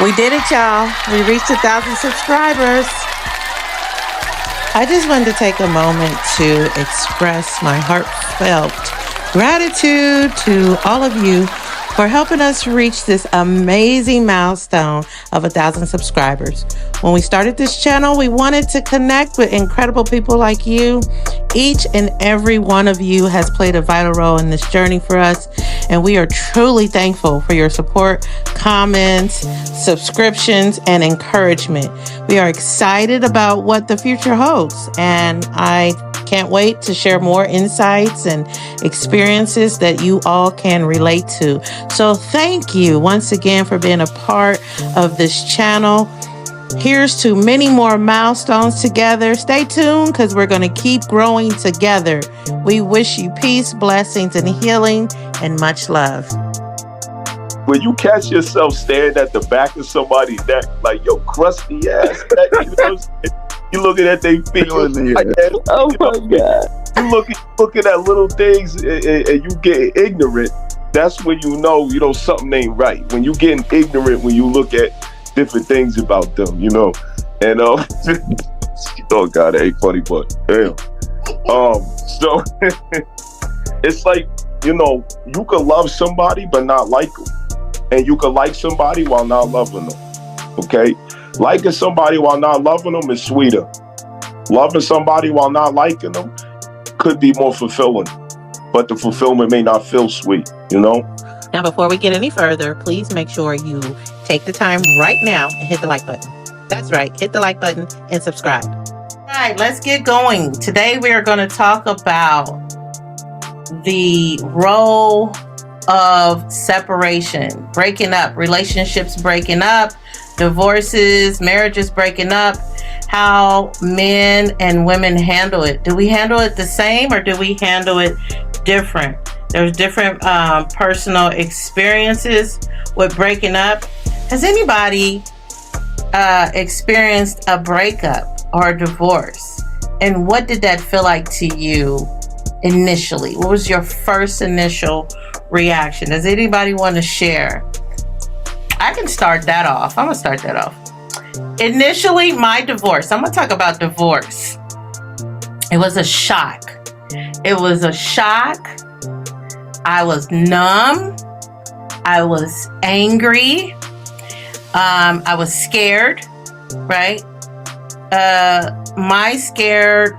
We did it, y'all. We reached 1,000 subscribers. I just wanted to take a moment to express my heartfelt gratitude to all of you for helping us reach this amazing milestone of 1,000 subscribers. When we started this channel, we wanted to connect with incredible people like you. Each and every one of you has played a vital role in this journey for us, and we are truly thankful for your support, comments, subscriptions, and encouragement. We are excited about what the future holds, and I can't wait to share more insights and experiences that you all can relate to. So thank you once again for being a part of this channel. Here's to many more milestones together. Stay tuned because we're going to keep growing together. We wish you peace, blessings, and healing, and much love. When you catch yourself staring at the back of somebody's neck, like your crusty ass neck, you looking at their feet. Like, oh my God. You looking at little things and you get ignorant. That's when you know something ain't right. When you getting ignorant, when you look at different things about them, and oh God, that ain't funny, but damn. So it's like you can love somebody but not like them, and you can like somebody while not loving them. Okay, liking somebody while not loving them is sweeter. Loving somebody while not liking them could be more fulfilling, but the fulfillment may not feel sweet. Now, before we get any further, please make sure you take the time right now and hit the like button. That's right. Hit the like button and subscribe. All right, let's get going. Today, we are going to talk about the role of separation, breaking up, relationships breaking up, divorces, marriages breaking up, how men and women handle it. Do we handle it the same or do we handle it different? There's different personal experiences with breaking up. Has anybody experienced a breakup or a divorce? And what did that feel like to you initially? What was your first initial reaction? Does anybody want to share? I can start that off. I'm going to start that off. Initially, my divorce. I'm going to talk about divorce. It was a shock. It was a shock. I was numb. I was angry. I was scared, right? My fear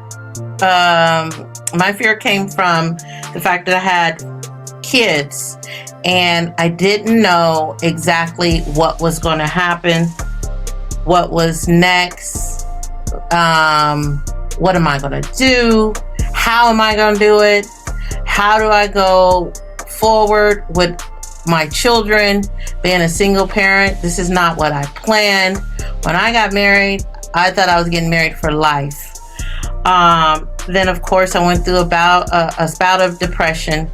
came from the fact that I had kids and I didn't know exactly what was going to happen, what was next, what am I going to do, how am I going to do it, how do I go forward with my children, being a single parent. This is not what I planned. When I got married, I thought I was getting married for life. Then, of course, I went through a bout of depression.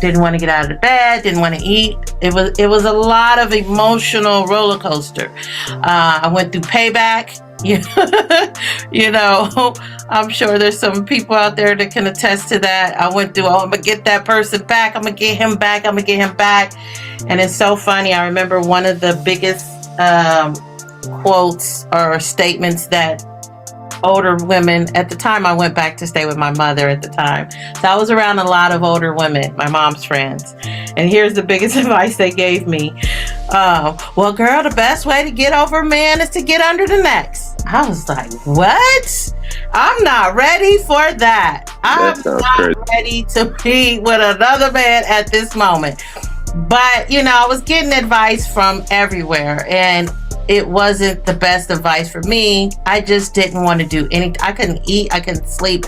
Didn't want to get out of bed, didn't want to eat. It was a lot of emotional roller coaster. I went through payback. I'm sure there's some people out there that can attest to that. I went through, I'm going to get that person back. I'm going to get him back. I'm going to get him back. And it's so funny. I remember one of the biggest quotes or statements that older women, at the time I went back to stay with my mother at the time. So I was around a lot of older women, my mom's friends. And here's the biggest advice they gave me. Well, girl, the best way to get over a man is to get under the necks. I was like, what? I'm not ready for that. I'm not ready to be with another man at this moment. But, I was getting advice from everywhere and it wasn't the best advice for me. I just didn't want to do anything. I couldn't eat. I couldn't sleep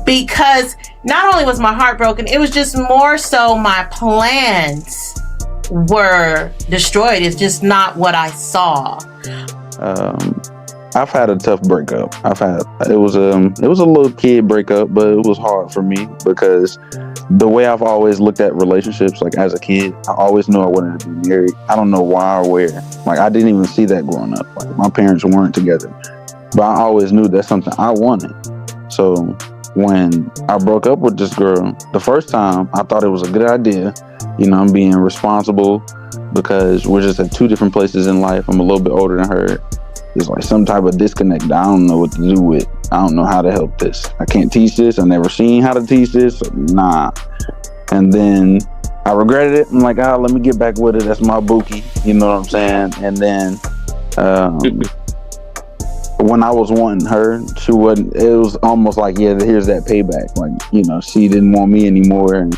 because not only was my heart broken, it was just more so my plans were destroyed. It's just not what I saw. I've had a tough breakup. It was a little kid breakup, but it was hard for me because the way I've always looked at relationships, like as a kid, I always knew I wanted to be married. I don't know why or where. Like I didn't even see that growing up. Like my parents weren't together, but I always knew that's something I wanted. So when I broke up with this girl, the first time I thought it was a good idea. I'm being responsible because we're just at two different places in life. I'm a little bit older than her. There's like some type of disconnect that I don't know what to do with. I don't know how to help this. I can't teach this. I never seen how to teach this. Nah. And then I regretted it. I'm like, let me get back with it. That's my bookie. You know what I'm saying? And then when I was wanting her, she wasn't. It was almost like, yeah, here's that payback. Like, she didn't want me anymore, and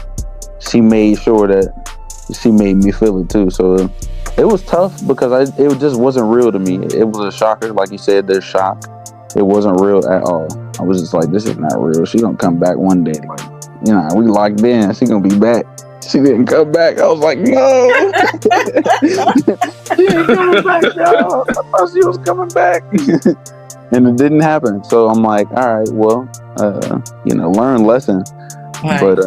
she made sure that she made me feel it too. So it was tough because it just wasn't real to me. It was a shocker, like you said. There's shock. It wasn't real at all. I was just like, this is not real. She gonna come back one day. Like, we locked in. She gonna be back. She didn't come back. I was like, no. She ain't coming back, y'all. I thought she was coming back. And it didn't happen. So I'm like, all right, well, learn lesson. Right. But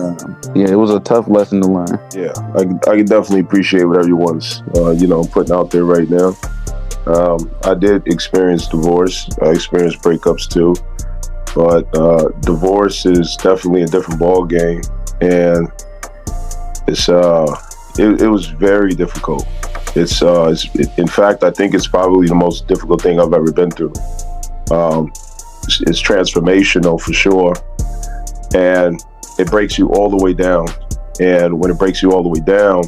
it was a tough lesson to learn. Yeah, I can definitely appreciate what everyone's putting out there right now. I did experience divorce. I experienced breakups too, but divorce is definitely a different ball game, and it's it was very difficult. In fact, I think it's probably the most difficult thing I've ever been through. It's transformational for sure, and it breaks you all the way down. And when it breaks you all the way down,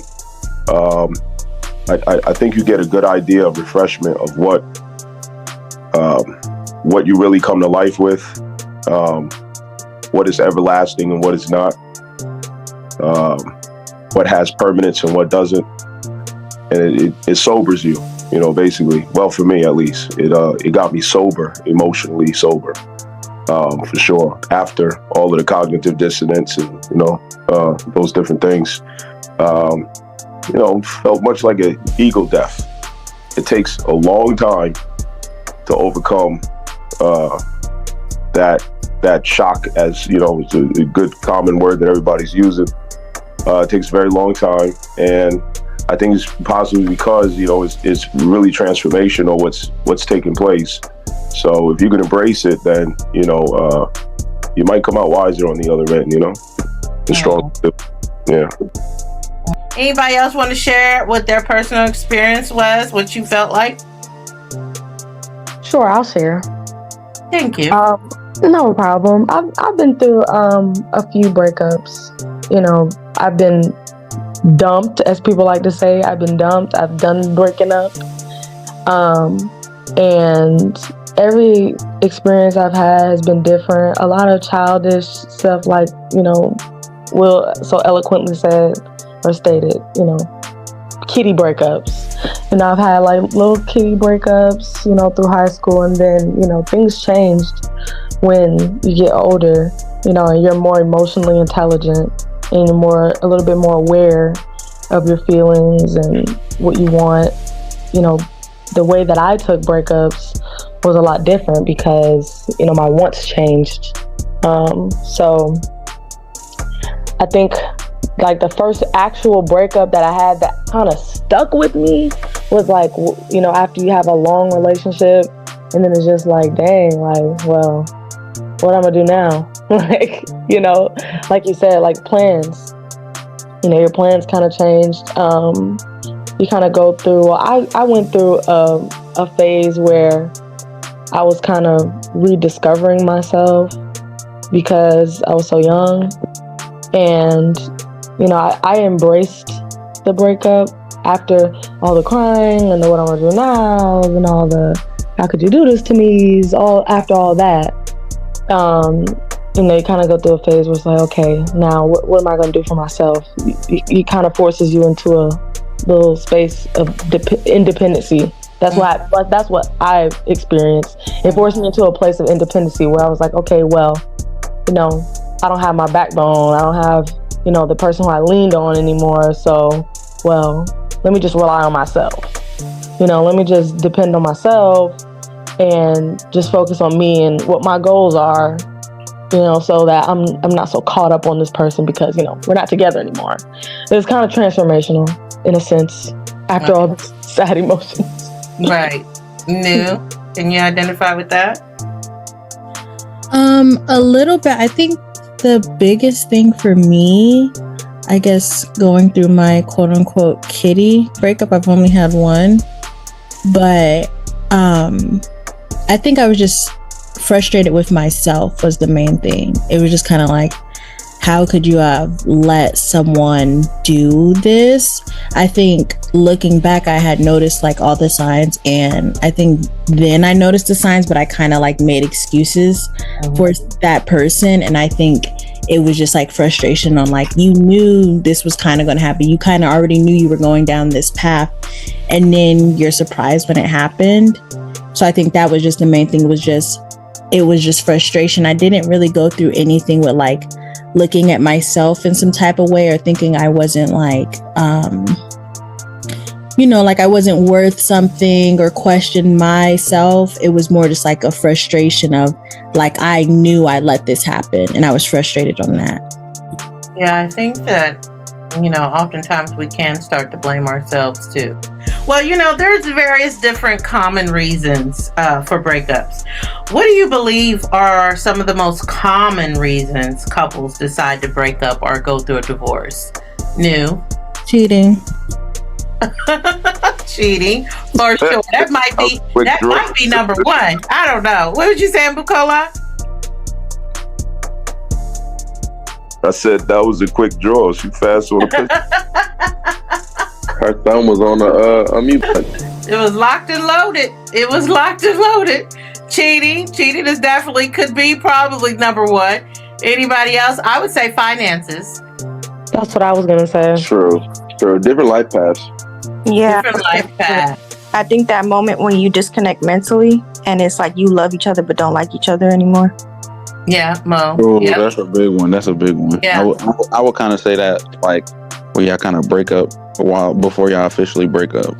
I think you get a good idea of refreshment of what you really come to life with, what is everlasting and what is not, what has permanence and what doesn't, and it sobers you, basically. Well, for me at least, it got me sober, emotionally sober, for sure. After all of the cognitive dissonance and those different things. Felt much like an ego death. It takes a long time to overcome that shock, as it's a good common word that everybody's using. It takes a very long time, and I think it's possibly because it's really transformational what's taking place. So if you can embrace it, then you might come out wiser on the other end. It's strong. Yeah. Anybody else want to share what their personal experience was, what you felt like? Sure, I'll share. Thank you. No problem. I've been through a few breakups. I've been dumped, as people like to say. I've been dumped. I've done breaking up. And every experience I've had has been different. A lot of childish stuff, like, Will so eloquently said or stated, kitty breakups. I've had like little kitty breakups, through high school, and then, things changed when you get older, and you're more emotionally intelligent, and you're a little bit more aware of your feelings and what you want. The way that I took breakups was a lot different because, my wants changed. So I think like the first actual breakup that I had that kind of stuck with me was like, after you have a long relationship, and then it's just like, dang, like, well, what I'm gonna do now? Like, like you said, like plans, your plans kind of changed. You kind of go through, I went through a phase where I was kind of rediscovering myself because I was so young. And, I embraced the breakup after all the crying and the what I'm gonna do now and all the how could you do this to me, after all that. And they kind of go through a phase where it's like, okay, now what am I gonna do for myself? It kind of forces you into a little space of independency. That's what I experienced. It forced me into a place of independency where I was like, okay, well, I don't have my backbone. I don't have, the person who I leaned on anymore. So, well, let me just rely on myself. Let me just depend on myself and just focus on me and what my goals are, so that I'm not so caught up on this person because, we're not together anymore. It was kind of transformational in a sense after all the sad emotions. Right. New. Can you identify with that? A little bit. I think the biggest thing for me I guess, going through my quote unquote kiddie breakup. I've only had one, but I think I was just frustrated with myself was the main thing. It was just kind of like, how could you have let someone do this? I think looking back, I had noticed like all the signs, and I think then I noticed the signs, but I kind of like made excuses for that person. And I think it was just like frustration on like, you knew this was kind of going to happen. You kind of already knew you were going down this path, and then you're surprised when it happened. So I think that was just the main thing. It was just frustration. I didn't really go through anything with like looking at myself in some type of way or thinking I wasn't like, like I wasn't worth something or question myself. It was more just like a frustration of like, I knew I let this happen and I was frustrated on that. Yeah, I think that, oftentimes we can start to blame ourselves too. Well, there's various different common reasons for breakups. What do you believe are some of the most common reasons couples decide to break up or go through a divorce? New. Cheating. Cheating, for sure. That might be number one. I don't know. What was you saying, Bukola? I said that was a quick draw. She fast on the pistol. Her thumb was on the mute button. It was locked and loaded. Cheating is definitely could be probably number one. Anybody else? I would say finances. That's what I was gonna say. True. Different life paths. Yeah. Different life path. I think that moment when you disconnect mentally and it's like you love each other but don't like each other anymore. Yeah, Mo. Oh, Yep. That's a big one. Yeah. I would kind of say that like where y'all kind of break up a while before y'all officially break up.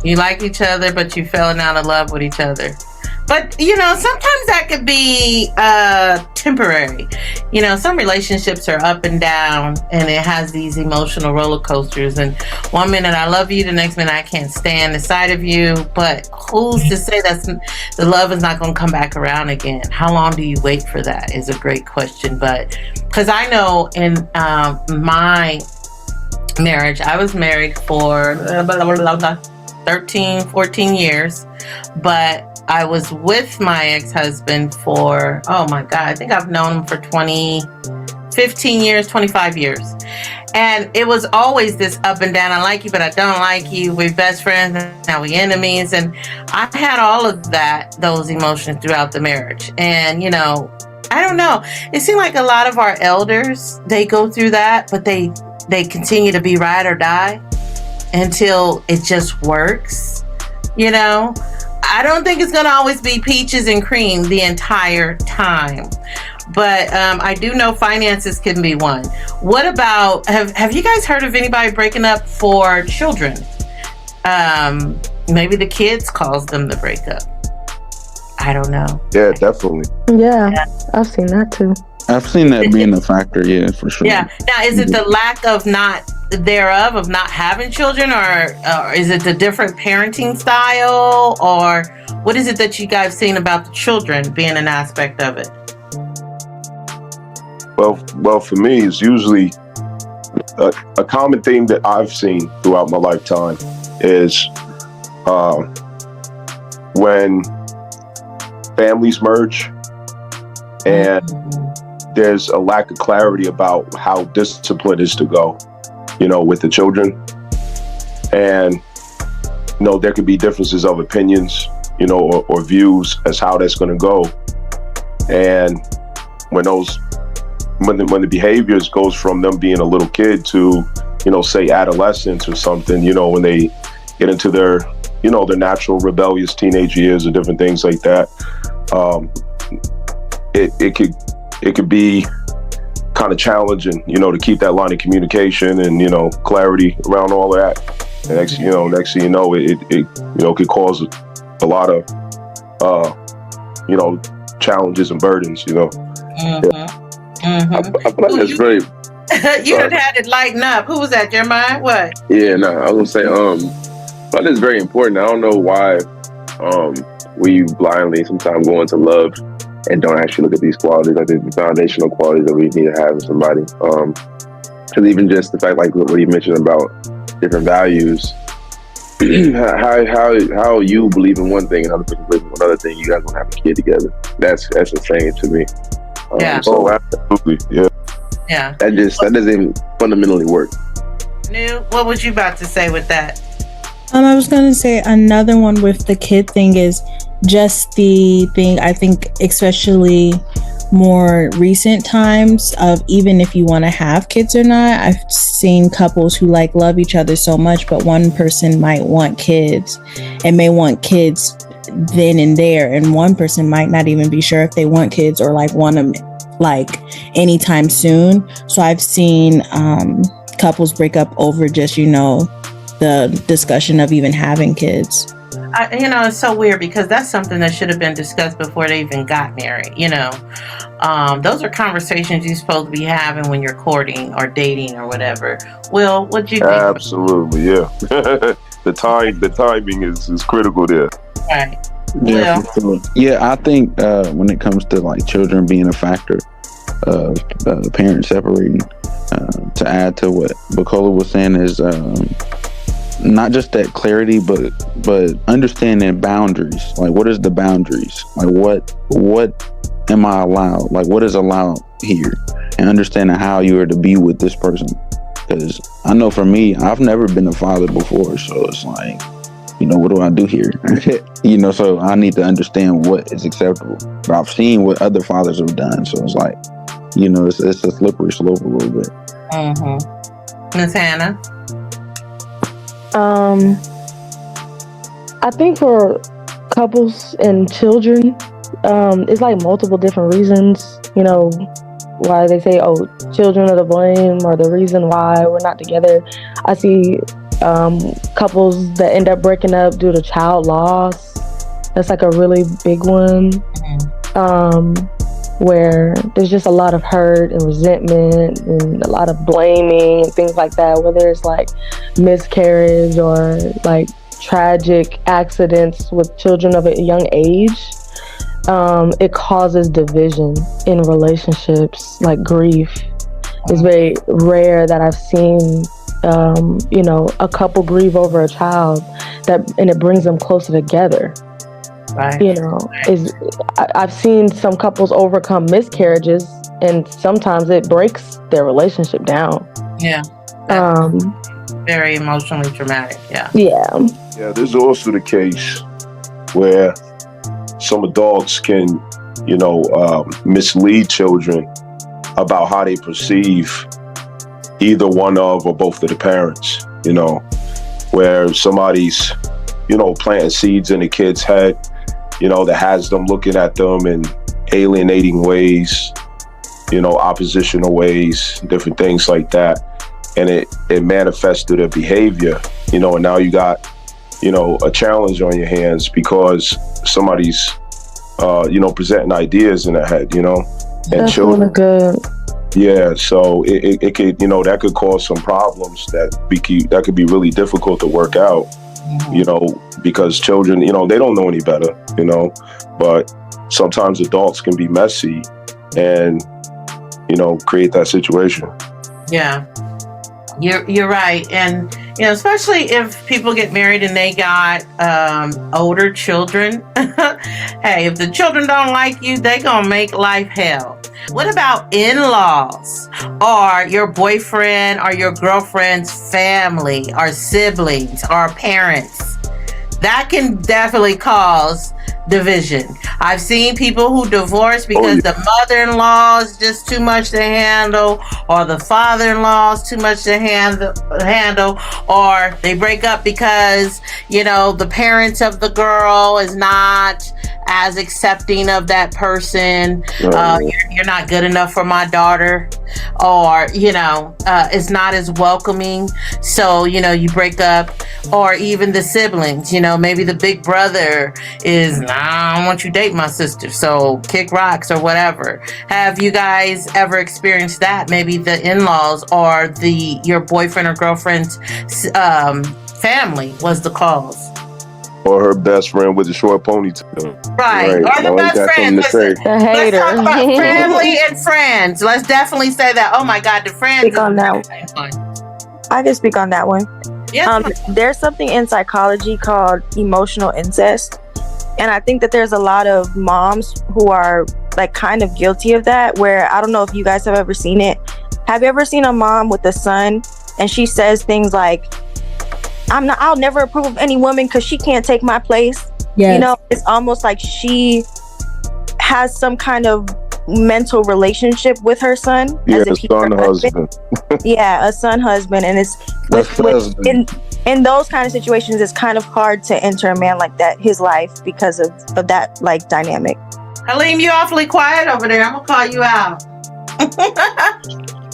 You like each other, but you falling out of love with each other. But, sometimes that could be temporary. Some relationships are up and down, and it has these emotional roller coasters. And one minute I love you, the next minute I can't stand the sight of you. But who's to say that the love is not going to come back around again? How long do you wait for that is a great question. But because I know in my marriage, I was married for 13, 14 years. But I was with my ex-husband for, oh my God, I think I've known him for 15 years, 25 years. And it was always this up and down. I like you, but I don't like you. We're best friends, and now we're enemies. And I had all of those emotions throughout the marriage. And, I don't know. It seemed like a lot of our elders, they go through that, but they continue to be ride or die until it just works, I don't think it's going to always be peaches and cream the entire time. But I do know finances can be one. What about, have you guys heard of anybody breaking up for children? Maybe the kids caused them to break up. I don't know. Yeah, definitely. Yeah, I've seen that too. I've seen that being a factor, yeah, for sure. Yeah. Now, is it the lack of not having children, or is it the different parenting style, or what is it that you guys seen about the children being an aspect of it? Well, for me, it's usually a common theme that I've seen throughout my lifetime is when families merge and there's a lack of clarity about how discipline is to go, with the children. And, there could be differences of opinions, or views as how that's going to go. And when the behaviors goes from them being a little kid to, say adolescence or something, when they get into their, their natural rebellious teenage years or different things like that, it could be kind of challenging, to keep that line of communication and, clarity around all of that. And next thing you know, it could cause a lot of, challenges and burdens, Mm-hmm. Yeah. Mm-hmm. I feel like that's very... You done had it lighten up. Who was that, Jeremiah? What? Yeah, no, I was going to say, I thought it's very important. I don't know why we blindly sometimes go into love and don't actually look at these qualities. I think the foundational qualities that we need to have in somebody. Because even just the fact, like what you mentioned about different values, how you believe in one thing and another person believes in another thing, you guys don't have a kid together. That's insane to me. Yeah. Oh, absolutely. Yeah. Yeah. That doesn't even fundamentally work. New, what was you about to say with that? I was going to say another one with the kid thing is just the thing, I think, especially more recent times of even if you want to have kids or not, I've seen couples who like love each other so much, but one person might want kids and may want kids then and there, and one person might not even be sure if they want kids or like want them like anytime soon. So I've seen couples break up over just, the discussion of even having kids. It's so weird because that's something that should have been discussed before they even got married. Those are conversations you're supposed to be having when you're courting or dating or whatever. Will, what do you think? Absolutely, yeah. The timing is critical there. Right. Yeah, for sure. Yeah, I think when it comes to like children being a factor of parents separating, to add to what Bacola was saying is not just that clarity, but understanding boundaries. Like, what is the boundaries? Like, what am I allowed? Like, what is allowed here? And understanding how you are to be with this person. Because I know for me, I've never been a father before, so it's like, what do I do here? So I need to understand what is acceptable. But I've seen what other fathers have done, so it's like, it's a slippery slope a little bit. Mm-hmm. Miss Hannah? I think for couples and children, it's like multiple different reasons, why they say, oh, children are the blame or the reason why we're not together. I see couples that end up breaking up due to child loss. That's like a really big one. Where there's just a lot of hurt and resentment and a lot of blaming and things like that, whether it's like miscarriage or like tragic accidents with children of a young age. It causes division in relationships, like grief. It's very rare that I've seen a couple grieve over a child and it brings them closer together. Right. I've seen some couples overcome miscarriages, and sometimes it breaks their relationship down. Yeah. Very emotionally traumatic. Yeah. Yeah. Yeah, there's also the case where some adults can, mislead children about how they perceive either one of or both of the parents, where somebody's, planting seeds in the kid's head, that has them looking at them in alienating ways, oppositional ways, different things like that. And it manifests through their behavior, and now you got, a challenge on your hands because somebody's, presenting ideas in their head, and that's children. Really good. Yeah, so it could, that could cause some problems that could be really difficult to work out. Because children, they don't know any better, but sometimes adults can be messy and, create that situation. Yeah, you're right. And, especially if people get married and they got older children. Hey, if the children don't like you, they gonna make life hell. What about in-laws or your boyfriend or your girlfriend's family or siblings or parents? That can definitely cause division. I've seen people who divorce because the mother-in-law is just too much to handle, or the father-in-law is too much to handle, or they break up because, the parents of the girl is not as accepting of that person. You're not good enough for my daughter, or, it's not as welcoming. So, you break up. Or even the siblings, maybe the big brother is, I don't want you to date my sister, so kick rocks or whatever. Have you guys ever experienced that? Maybe the in-laws or your boyfriend or girlfriend's family was the cause. Or her best friend with a short ponytail. Right. Right. Or the Always best got friends. something to Listen, say. A let's talk about hater. family and friends. Let's definitely say that. Oh my God, the friends Speak is on that. one. I can speak on that one. Yes, ma'am. There's something in psychology called emotional incest. And I think that there's a lot of moms who are like kind of guilty of that, where I don't know if you guys have ever seen it. Have you ever seen a mom with a son and she says things like, I'll never approve of any woman because she can't take my place. Yes. You know, it's almost like she has some kind of mental relationship with her son. Yeah, as if he's son her husband. Yeah, a son husband. And it's That's in those kind of situations, it's kind of hard to enter a man like that, his life, because of that like dynamic. Halim, you awfully quiet over there. I'm gonna call you out.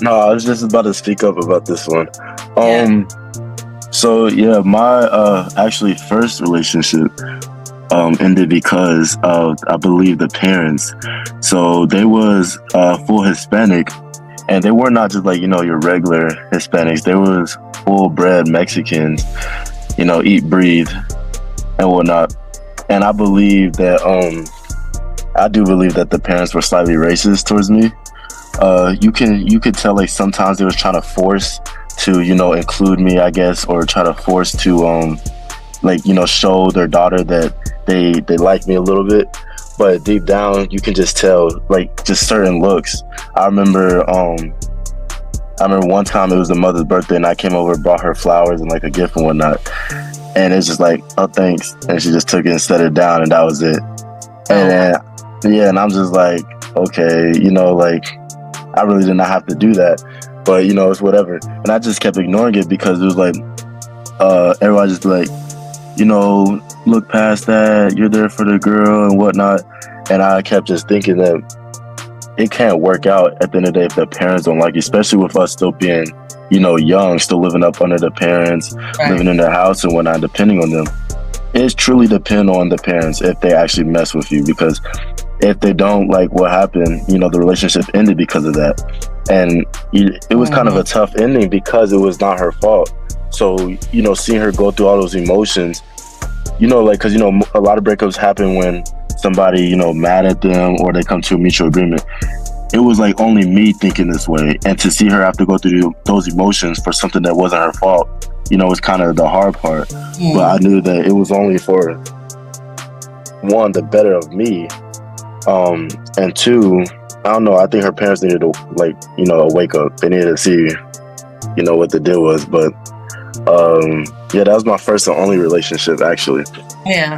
No, I was just about to speak up about this one. Yeah. So yeah, my actually first relationship ended because of, I believe, the parents. So they was full Hispanic, and they were not just like, your regular Hispanics. They was full bred Mexicans, eat, breathe, and whatnot. And I believe that I do believe that the parents were slightly racist towards me. You could tell like sometimes they was trying to force to include me, I guess, or try to force to show their daughter that they like me a little bit. But deep down you can just tell, like, just certain looks. I remember one time it was the mother's birthday and I came over and brought her flowers and like a gift and whatnot, and it's just like, oh thanks, and she just took it and set it down, and that was it. And then, and I'm just like, okay, like, I really did not have to do that, but it's whatever. And I just kept ignoring it because it was like, everybody just be like, look past that, you're there for the girl and whatnot. And I kept just thinking that it can't work out at the end of the day if the parents don't like you, especially with us still being, young, still living up under the parents, Right. living in their house and whatnot, depending on them. It's truly depend on the parents if they actually mess with you, because if they don't, like what happened, the relationship ended because of that. And it was kind of a tough ending because it was not her fault. So, seeing her go through all those emotions, because, a lot of breakups happen when somebody, mad at them or they come to a mutual agreement. It was like only me thinking this way. And to see her have to go through those emotions for something that wasn't her fault, was kind of the hard part. But I knew that it was only for, one, the better of me. And two, I don't know, I think her parents needed to, like, a wake up. They needed to see, what the deal was. But yeah, that was my first and only relationship, actually. Yeah.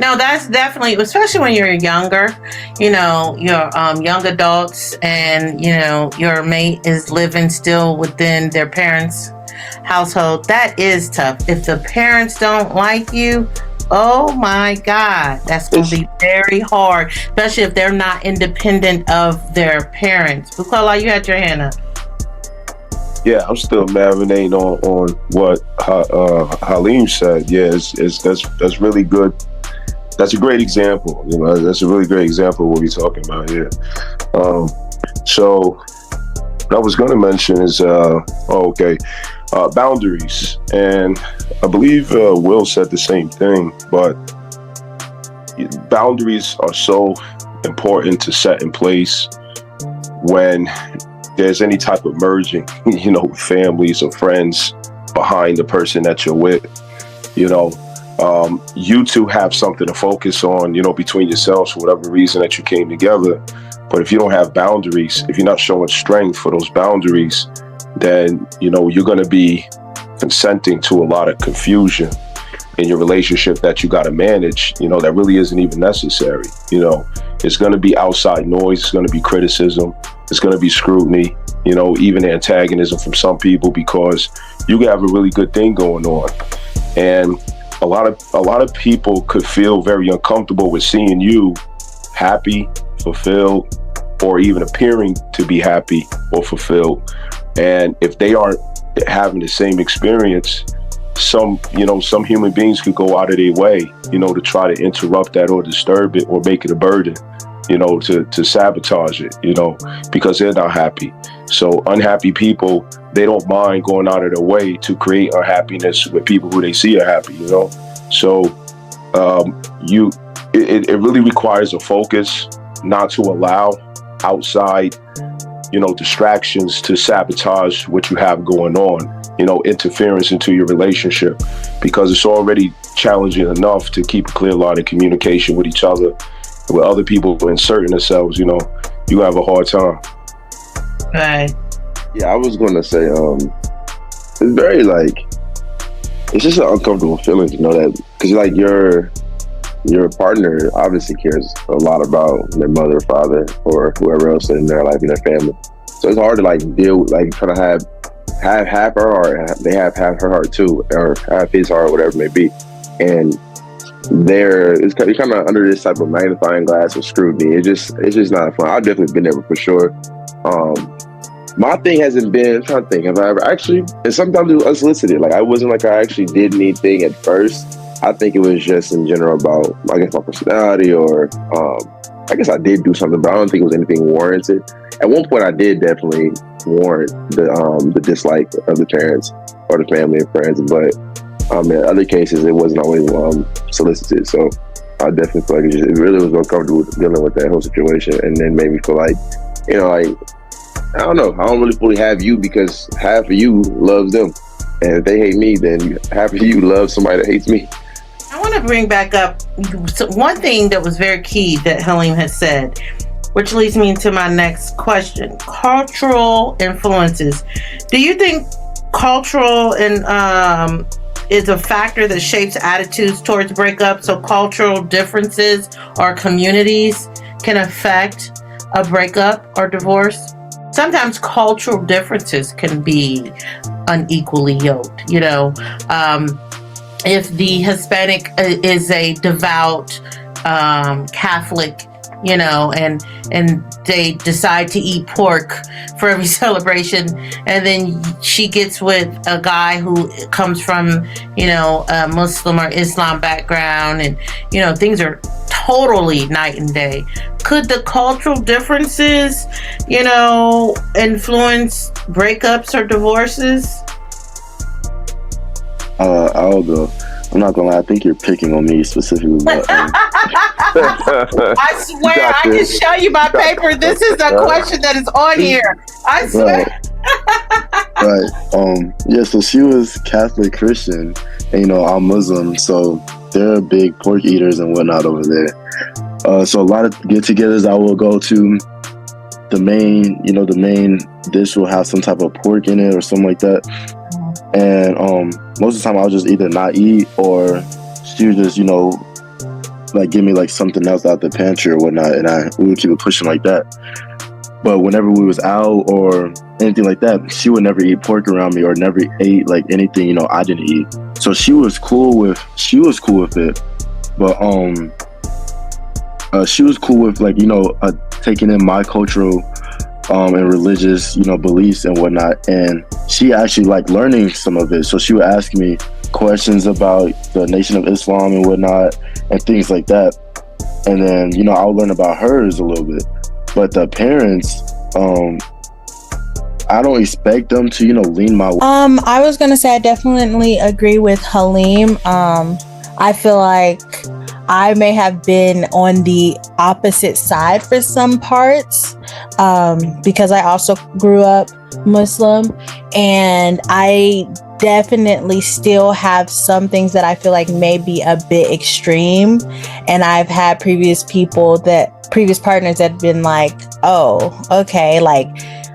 No, that's definitely, especially when you're younger, you're young adults, and, your mate is living still within their parents' household. That is tough. If the parents don't like you, oh my God, that's going to be very hard, especially if they're not independent of their parents. Bukola, you had your hand up. Yeah, I'm still marinating on what Halim said. Yeah, that's really good. That's a great example. That's a really great example of what we're talking about here. So what I was going to mention is boundaries, and I believe Will said the same thing. But boundaries are so important to set in place when there's any type of merging, families or friends behind the person that you're with. You two have something to focus on, between yourselves for whatever reason that you came together. But if you don't have boundaries, if you're not showing strength for those boundaries, then, you're going to be consenting to a lot of confusion in your relationship that you got to manage, that really isn't even necessary. It's going to be outside noise. It's going to be criticism. It's going to be scrutiny, even antagonism from some people, because you have a really good thing going on. And a lot of people could feel very uncomfortable with seeing you happy, fulfilled, or even appearing to be happy or fulfilled. And if they aren't having the same experience, some human beings could go out of their way, to try to interrupt that or disturb it or make it a burden, to sabotage it, because they're not happy. So unhappy people, they don't mind going out of their way to create unhappiness with people who they see are happy, So It really requires a focus not to allow outside, distractions to sabotage what you have going on, interference into your relationship, because it's already challenging enough to keep a clear line of communication with each other. With other people inserting themselves, you have a hard time. Right. Yeah, I was going to say, it's very it's just an uncomfortable feeling to know that, because like your partner obviously cares a lot about their mother, father, or whoever else in their life, in their family. So it's hard to deal with trying to have half her heart, they have half her heart too, or half his heart, whatever it may be, and you're kind of under this type of magnifying glass of scrutiny. It's just not fun. I've definitely been there for sure. My thing hasn't been, I'm trying to think, have I ever actually, and sometimes it was unsolicited. I wasn't I actually did anything at first. I think it was just in general about, I guess, my personality, or I guess I did do something, but I don't think it was anything warranted. At one point, I did definitely warrant the dislike of the parents or the family and friends, but in other cases, it wasn't always solicited. So I definitely feel like it really was uncomfortable dealing with that whole situation, and then made me feel I don't know, I don't really fully have you, because half of you loves them, and if they hate me, then half of you love somebody that hates me. I want to bring back up one thing that was very key that Halim has said, which leads me into my next question. Cultural influences. Do you think cultural is a factor that shapes attitudes towards breakups? So cultural differences or communities can affect a breakup or divorce? Sometimes cultural differences can be unequally yoked. If the Hispanic is a devout Catholic, and they decide to eat pork for every celebration, and then she gets with a guy who comes from, a Muslim or Islam background, and, things are totally night and day. Could the cultural differences, influence breakups or divorces? I'll go. I'm not gonna lie, I think you're picking on me specifically, but I swear I can show you my paper. This is a question that is on here. I swear. Right. Yeah, so she was Catholic Christian, and I'm Muslim, so they're big pork eaters and whatnot over there. So a lot of get-togethers I will go to, the main dish will have some type of pork in it or something like that. And most of the time I'll just either not eat, or she would just, give me something else out the pantry or whatnot, and we would keep it pushing like that. But whenever we was out or anything like that, she would never eat pork around me, or never ate anything, I didn't eat. So she was cool with it. But she was cool with taking in my cultural and religious, beliefs and whatnot. And she actually liked learning some of it. So she would ask me questions about the Nation of Islam and whatnot, and things like that. And then, I would learn about hers a little bit. But the parents, I don't expect them to, lean my way. I was gonna say I definitely agree with Halim. I feel like I may have been on the opposite side for some parts, because I also grew up Muslim, and I definitely still have some things that I feel like may be a bit extreme. And I've had previous partners that have been like, oh, okay,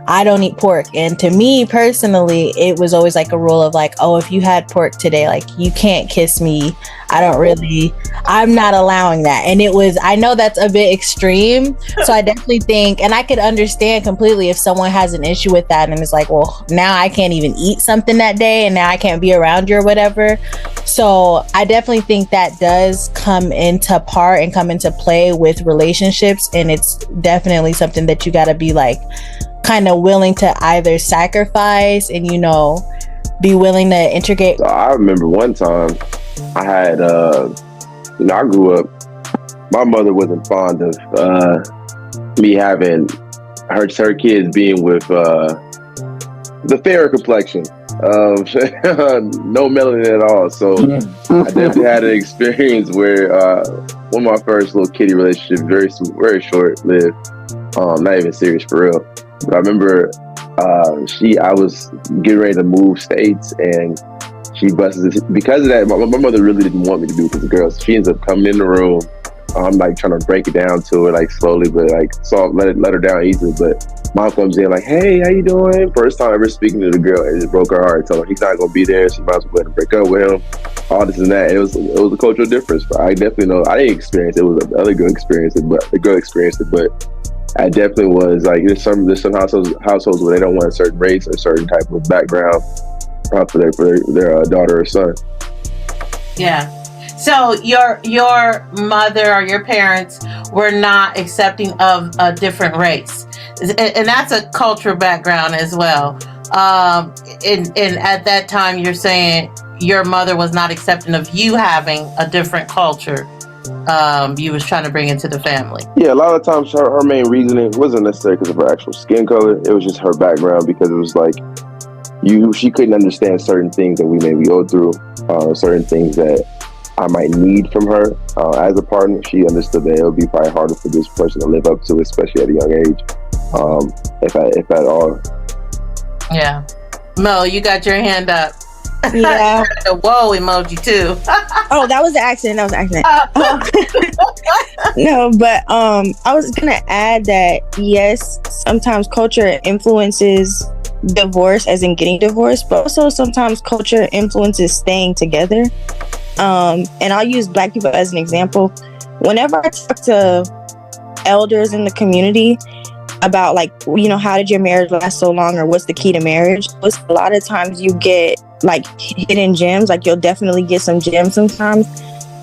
I don't eat pork. And to me personally, it was always a rule of oh, if you had pork today, you can't kiss me. I'm not allowing that. And I know that's a bit extreme. So I definitely think, and I could understand completely if someone has an issue with that and it's well, now I can't even eat something that day, and now I can't be around you or whatever. So I definitely think that does come into play with relationships. And it's definitely something that you got to be kind of willing to either sacrifice and be willing to integrate. So I remember one time I had I grew up, my mother wasn't fond of me having her kids being with the fairer complexion. no melanin at all. So I definitely had an experience where one of my first little kitty relationships, very short lived, not even serious for real. But I remember I was getting ready to move states, and she busted this. Because of that, my mother really didn't want me to do it because the girls. She ends up coming in the room. I'm like trying to break it down to her like slowly, but like let her down easily. But mom comes in like, "Hey, how you doing?" First time ever speaking to the girl, and it just broke her heart. Told her he's not gonna be there. She might as well go ahead and break up with him. All this and that. It was a cultural difference. But I definitely know I didn't experience it. It was the other girl experienced it, but the girl experienced it. But I definitely was like, there's some households where they don't want a certain race or a certain type of background for their daughter or son. Yeah. So your mother or your parents were not accepting of a different race, and that's a cultural background as well. And at that time, you're saying your mother was not accepting of you having a different culture. You was trying to bring into the family. Yeah, a lot of times her main reasoning wasn't necessarily because of her actual skin color. It was just her background, because it was like she couldn't understand certain things that we maybe go through, certain things that I might need from her as a partner. She understood that it would be probably harder for this person to live up to, especially at a young age, if at all. Yeah. Mo, you got your hand up. Yeah. The whoa emoji too. Oh, that was an accident. No, but I was gonna add that yes, sometimes culture influences divorce, as in getting divorced, but also sometimes culture influences staying together. And I'll use Black people as an example. Whenever I talk to elders in the community about, like, you know, how did your marriage last so long, or what's the key to marriage, a lot of times you get like hidden gems. Like, you'll definitely get some gems sometimes,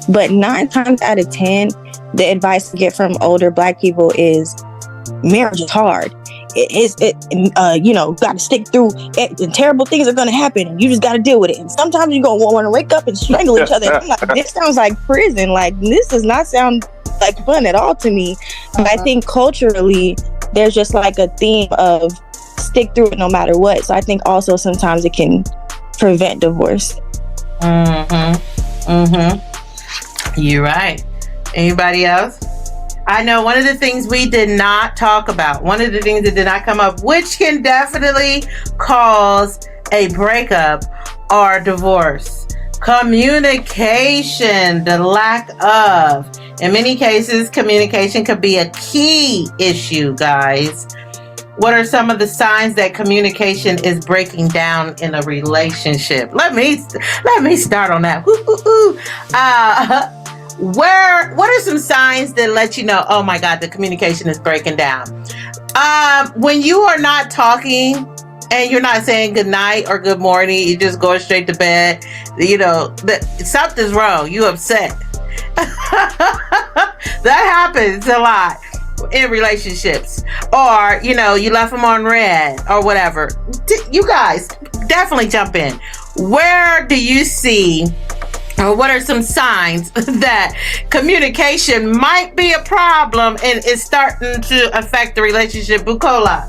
but 9 times out of 10, the advice I get from older Black people is marriage is hard. You know, got to stick through it, and terrible things are going to happen, and you just got to deal with it. And sometimes you're going to want to wake up and strangle each other. I'm like, this sounds like prison. Like, this does not sound like fun at all to me. But I think culturally, there's just like a theme of stick through it no matter what. So I think also sometimes it can prevent divorce. You're right. Anybody else? I know one of the things we did not talk about, one of the things that did not come up, which can definitely cause a breakup or divorce: communication, the lack of. In many cases, communication could be a key issue, guys. What are some of the signs that communication is breaking down in a relationship? Let me start on that. What are some signs that let you know, oh my God, the communication is breaking down? When you are not talking and you're not saying good night or good morning, you just go straight to bed, you know, something's wrong. You upset. That happens a lot in relationships. Or, you know, you left them on red or whatever. You guys definitely jump in. Where do you see, or what are some signs that communication might be a problem and is starting to affect the relationship? Bukola.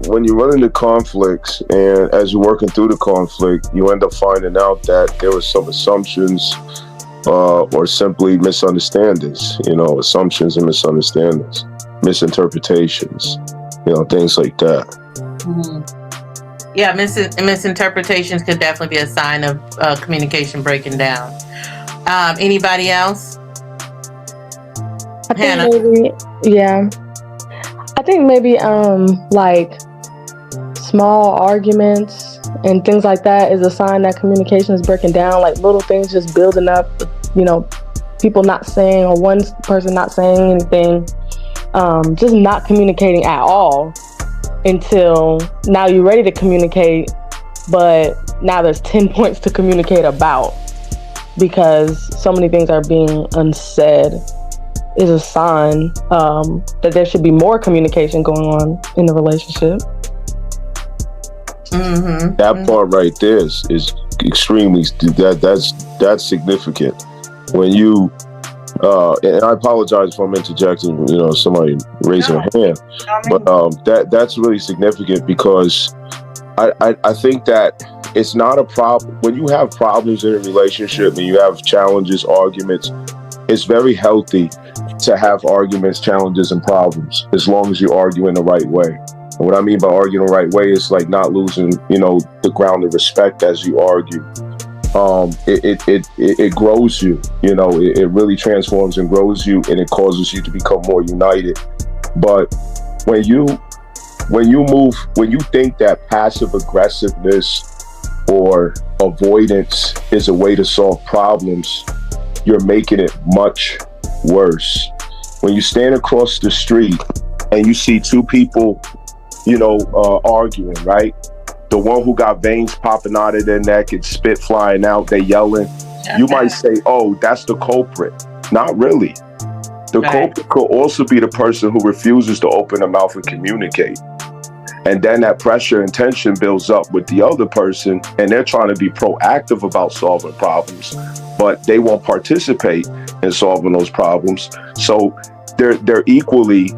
When you run into conflicts, and as you're working through the conflict, you end up finding out that there were some assumptions or simply misunderstandings, you know, assumptions and misunderstandings, misinterpretations, you know, things like that. Yeah, misinterpretations could definitely be a sign of communication breaking down. Anybody else? I think Hannah. I think maybe like small arguments and things like that is a sign that communication is breaking down. Like little things just building up, you know, people not saying, or one person not saying anything, just not communicating at all until now you're ready to communicate, but now there's 10 points to communicate about because so many things are being unsaid, is a sign that there should be more communication going on in the relationship. That part right there is extremely, that's significant. When you and I apologize if I'm interjecting, you know, somebody raising a hand, but that's really significant, because I think that it's not a problem when you have problems in a relationship and you have challenges, arguments. It's very healthy to have arguments, challenges, and problems as long as you argue in the right way. And what I mean by arguing the right way is like not losing, the ground of respect as you argue. It grows you. It really transforms and grows you, and it causes you to become more united. But when you think that passive aggressiveness or avoidance is a way to solve problems, you're making it much worse. When you stand across the street and you see two people, arguing, right? The one who got veins popping out of their neck and spit flying out, they yelling. You might say, oh, that's the culprit. Not really. The culprit could also be the person who refuses to open their mouth and communicate. And then that pressure and tension builds up with the other person, and they're trying to be proactive about solving problems, but they won't participate in solving those problems. So they're equally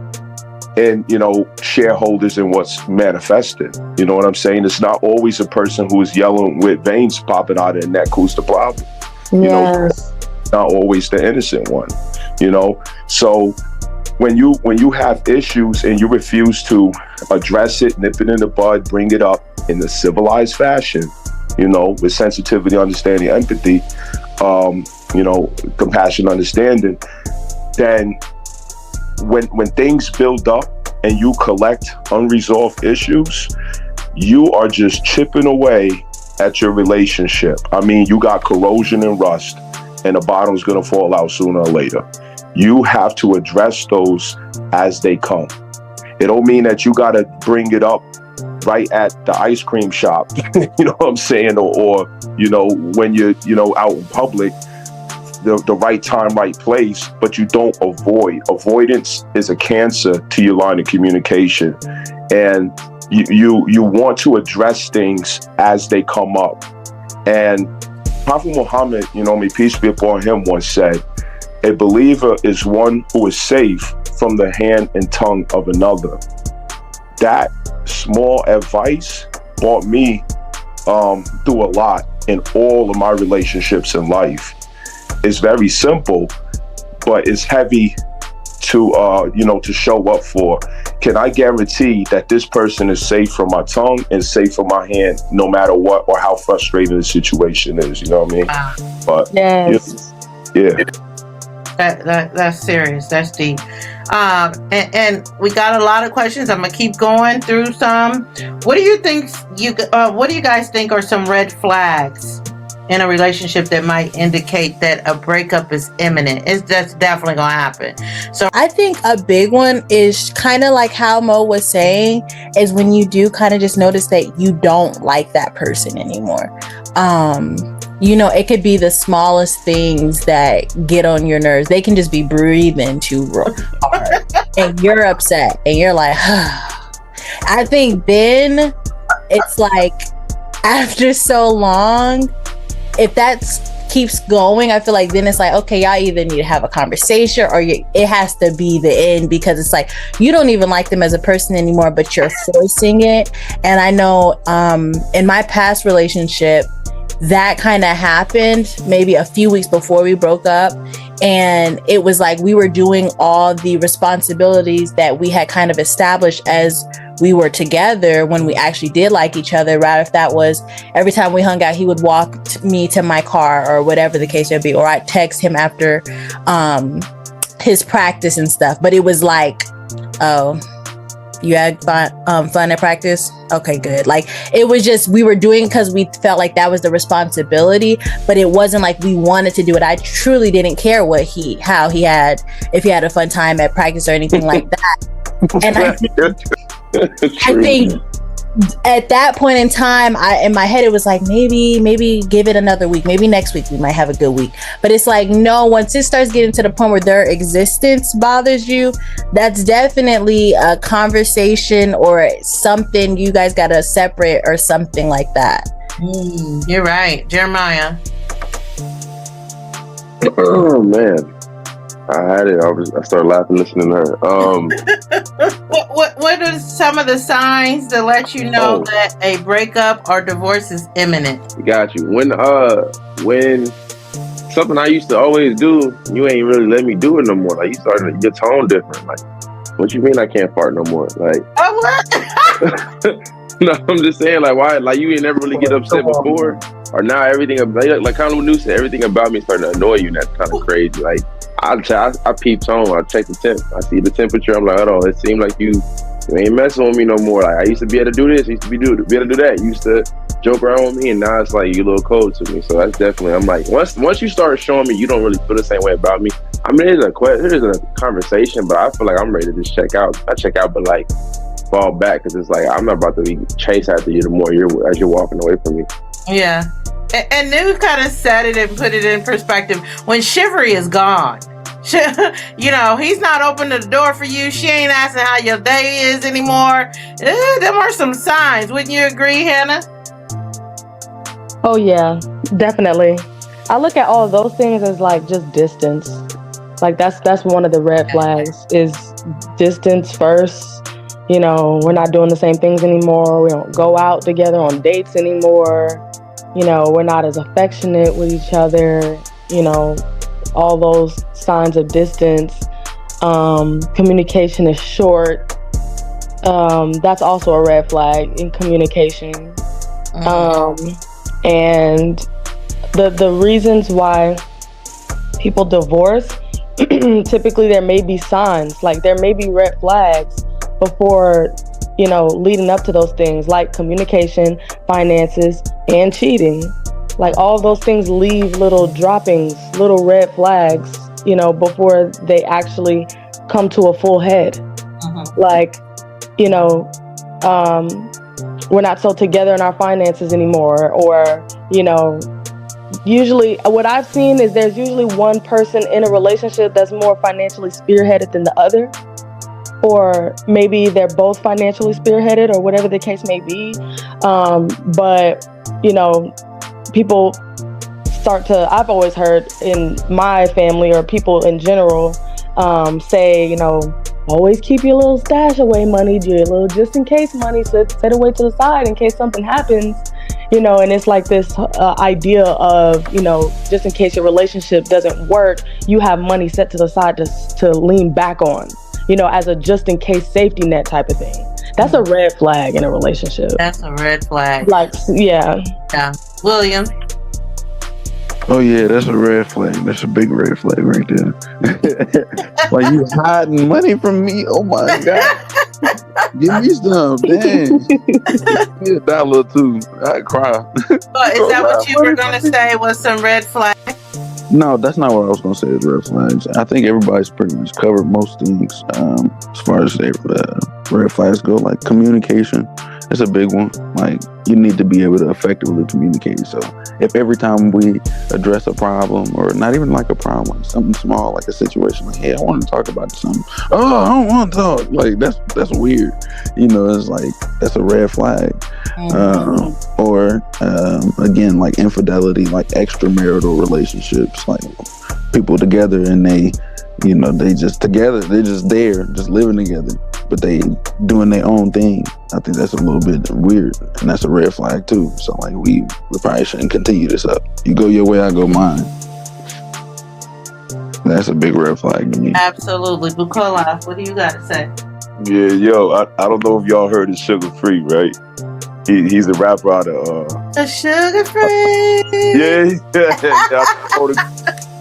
in, shareholders in what's manifested. You know what I'm saying? It's not always a person who is yelling with veins popping out of their neck who's the problem. Yes. Not always the innocent one. So when you have issues and you refuse to address it, nip it in the bud, bring it up in a civilized fashion, with sensitivity, understanding, empathy, compassion, understanding, then when things build up and you collect unresolved issues, you are just chipping away at your relationship. I mean, you got corrosion and rust, and the bottom's gonna fall out sooner or later. You have to address those as they come. It don't mean that you gotta bring it up right at the ice cream shop, you know what I'm saying? Or when you're, out in public, the right time, right place, but you don't avoid. Avoidance is a cancer to your line of communication. And you want to address things as they come up. And Prophet Muhammad, may peace be upon him, once said, a believer is one who is safe from the hand and tongue of another. That small advice brought me through a lot in all of my relationships in life. It's very simple, but it's heavy to show up for. Can I guarantee that this person is safe from my tongue and safe from my hand, no matter what or how frustrating the situation is? You know what I mean? But yes. Yeah. That's serious. That's deep. And we got a lot of questions. I'm gonna keep going through some. What do you think? What do you guys think are some red flags in a relationship that might indicate that a breakup is imminent? That's definitely gonna happen. So I think a big one is kind of like how Mo was saying, is when you do kind of just notice that you don't like that person anymore. It could be the smallest things that get on your nerves. They can just be breathing too hard and you're upset and you're like, I think then it's like, after so long, if that keeps going, I feel like then it's like, okay, y'all either need to have a conversation or it has to be the end, because it's like you don't even like them as a person anymore, but you're forcing it. And I know in my past relationship, that kind of happened maybe a few weeks before we broke up. And it was like we were doing all the responsibilities that we had kind of established as we were together when we actually did like each other. Right? If that was every time we hung out, he would walk me to my car or whatever the case may be, or I'd text him after his practice and stuff. But it was like, oh, you had fun at practice? Okay, good. Like, it was just, we were doing because we felt like that was the responsibility, but it wasn't like we wanted to do it. I truly didn't care if he had a fun time at practice or anything like that. And I think at that point in time, in my head, it was like, maybe give it another week. Maybe next week we might have a good week. But it's like, no, once it starts getting to the point where their existence bothers you, that's definitely a conversation or something you guys got to separate or something like that. You're right. Jeremiah. Oh, man. I had it. I started laughing listening to her. What are some of the signs that let you know Oh. that a breakup or divorce is imminent? Got you. When something I used to always do, you ain't really let me do it no more. Like you started your tone different. Like, what you mean I can't fart no more? Like, Oh, what? no, I'm just saying, like, why? Like, you ain't never really get upset before, or now everything like kind of what New said, everything about me starting to annoy you, and that's kind of crazy. Like, I peep tone, I check the temp, I see the temperature, I'm like, hold on, it seemed like you ain't messing with me no more. Like, I used to be able to do this, I used to be able to do that. You used to joke around with me, and now it's like you a little cold to me. So that's definitely, I'm like, once you start showing me you don't really feel the same way about me. I mean, there's a conversation, but I feel like I'm ready to just check out. Not check out, but like fall back, because it's like I'm not about to be chase after you the more as you're walking away from me. Yeah. And New kind of said it and put it in perspective. When Shivery is gone, you know, he's not opening the door for you. She ain't asking how your day is anymore. Them are some signs. Wouldn't you agree, Hannah? Oh yeah, definitely. I look at all of those things as like just distance. Like that's one of the red flags is distance first. You know, we're not doing the same things anymore. We don't go out together on dates anymore. You know, we're not as affectionate with each other. You know, all those signs of distance. Communication is short. That's also a red flag in communication. And the reasons why people divorce, typically there may be signs, like there may be red flags before, you know, leading up to those things, like communication, finances, and cheating. Like all of those things leave little droppings, little red flags, you know, before they actually come to a full head. Like, you know, we're not so together in our finances anymore, or, you know, usually what I've seen is there's usually one person in a relationship that's more financially spearheaded than the other, or maybe they're both financially spearheaded, or whatever the case may be. But, you know, people start to, I've always heard in my family or people in general say, you know, always keep your little stash away money, your little just in case money, set away to the side in case something happens, you know. And it's like this idea of, you know, just in case your relationship doesn't work, you have money set to the side to lean back on, you know, as a just in case safety net type of thing. That's a red flag in a relationship. That's a red flag. Like, yeah. Yeah. William? Oh yeah, that's a red flag. That's a big red flag right there. Like, you hiding money from me? Oh my God! Give me some, dang. Give me $1 too. I'd cry. Is that what you were gonna say was some red flag? No, that's not what I was gonna say. Is red flags. I think everybody's pretty much covered most things as far as red flags go. Like communication is a big one. Like, you need to be able to effectively communicate. So if every time we address a problem, or not even like a problem, like something small, like a situation, like, hey, I want to talk about something. Oh, I don't want to talk. Like, that's weird. You know, it's like, that's a red flag. Or again, like infidelity, like extramarital relationships, like people together and they, you know, they just together, they're just there, just living together, but they doing their own thing. I think that's a little bit weird, and that's a red flag too. So like, we probably shouldn't continue this up. You go your way, I go mine. That's a big red flag to me. Absolutely. Bukola, what do you got to say? Yeah, yo, I don't know if y'all heard of Sugar Free, right? He's a rapper out of The Sugar Free.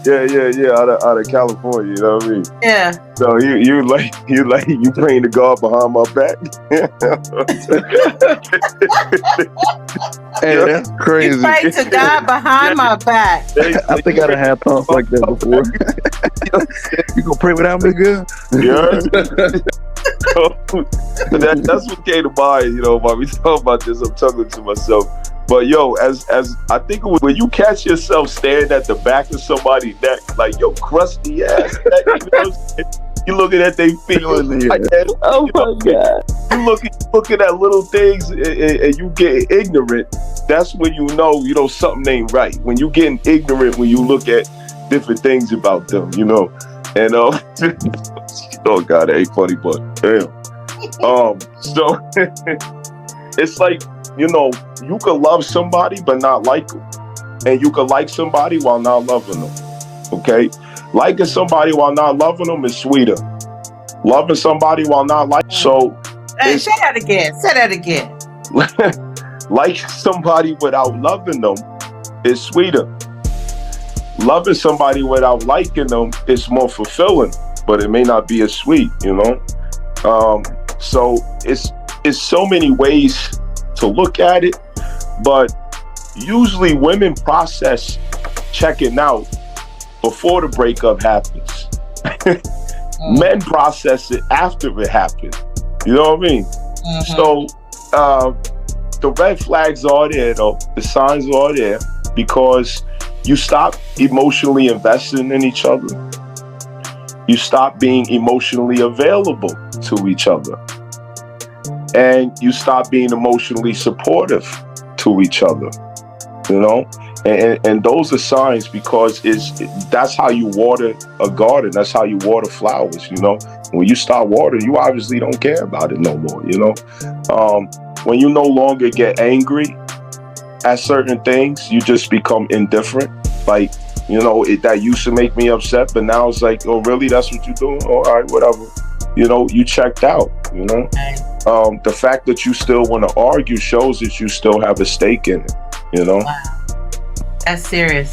out of California. You know what I mean? Yeah. So you praying to God behind my back? Hey, that's crazy. You pray to God behind my back. I think I'd have had thoughts like that before. You gonna pray without me, good? Yeah. That's what came to mind, you know, while we talking about this. I'm talking to myself. But yo, as I think when you catch yourself staring at the back of somebody's neck, like your crusty ass neck, you know what I'm saying? You looking at their feet like that. Oh my God. You looking at little things and you get ignorant. That's when you know something ain't right. When you getting ignorant, when you look at different things about them, you know. And Oh God, it ain't funny, but damn. So it's like, you know, you could love somebody but not like them, and you could like somebody while not loving them. Okay, liking somebody while not loving them is sweeter. Loving somebody while not like, so Hey, say that again. Say that again. like somebody without loving them is sweeter. Loving somebody without liking them is more fulfilling, but it may not be as sweet, you know. So it's so many ways to look at it, but usually women process checking out before the breakup happens. Men process it after it happened. You know what I mean? So the red flags are there, though. The signs are there because you stop emotionally investing in each other. You stop being emotionally available to each other. And you stop being emotionally supportive to each other, you know? And those are signs, because that's how you water a garden. That's how you water flowers, you know? When you start watering, you obviously don't care about it no more, you know? When you no longer get angry at certain things, you just become indifferent. Like, you know, that used to make me upset, but now it's like, oh, really? That's what you're doing? All right, whatever. You know, you checked out, you know? The fact that you still want to argue shows that you still have a stake in it, you know? Wow. That's serious.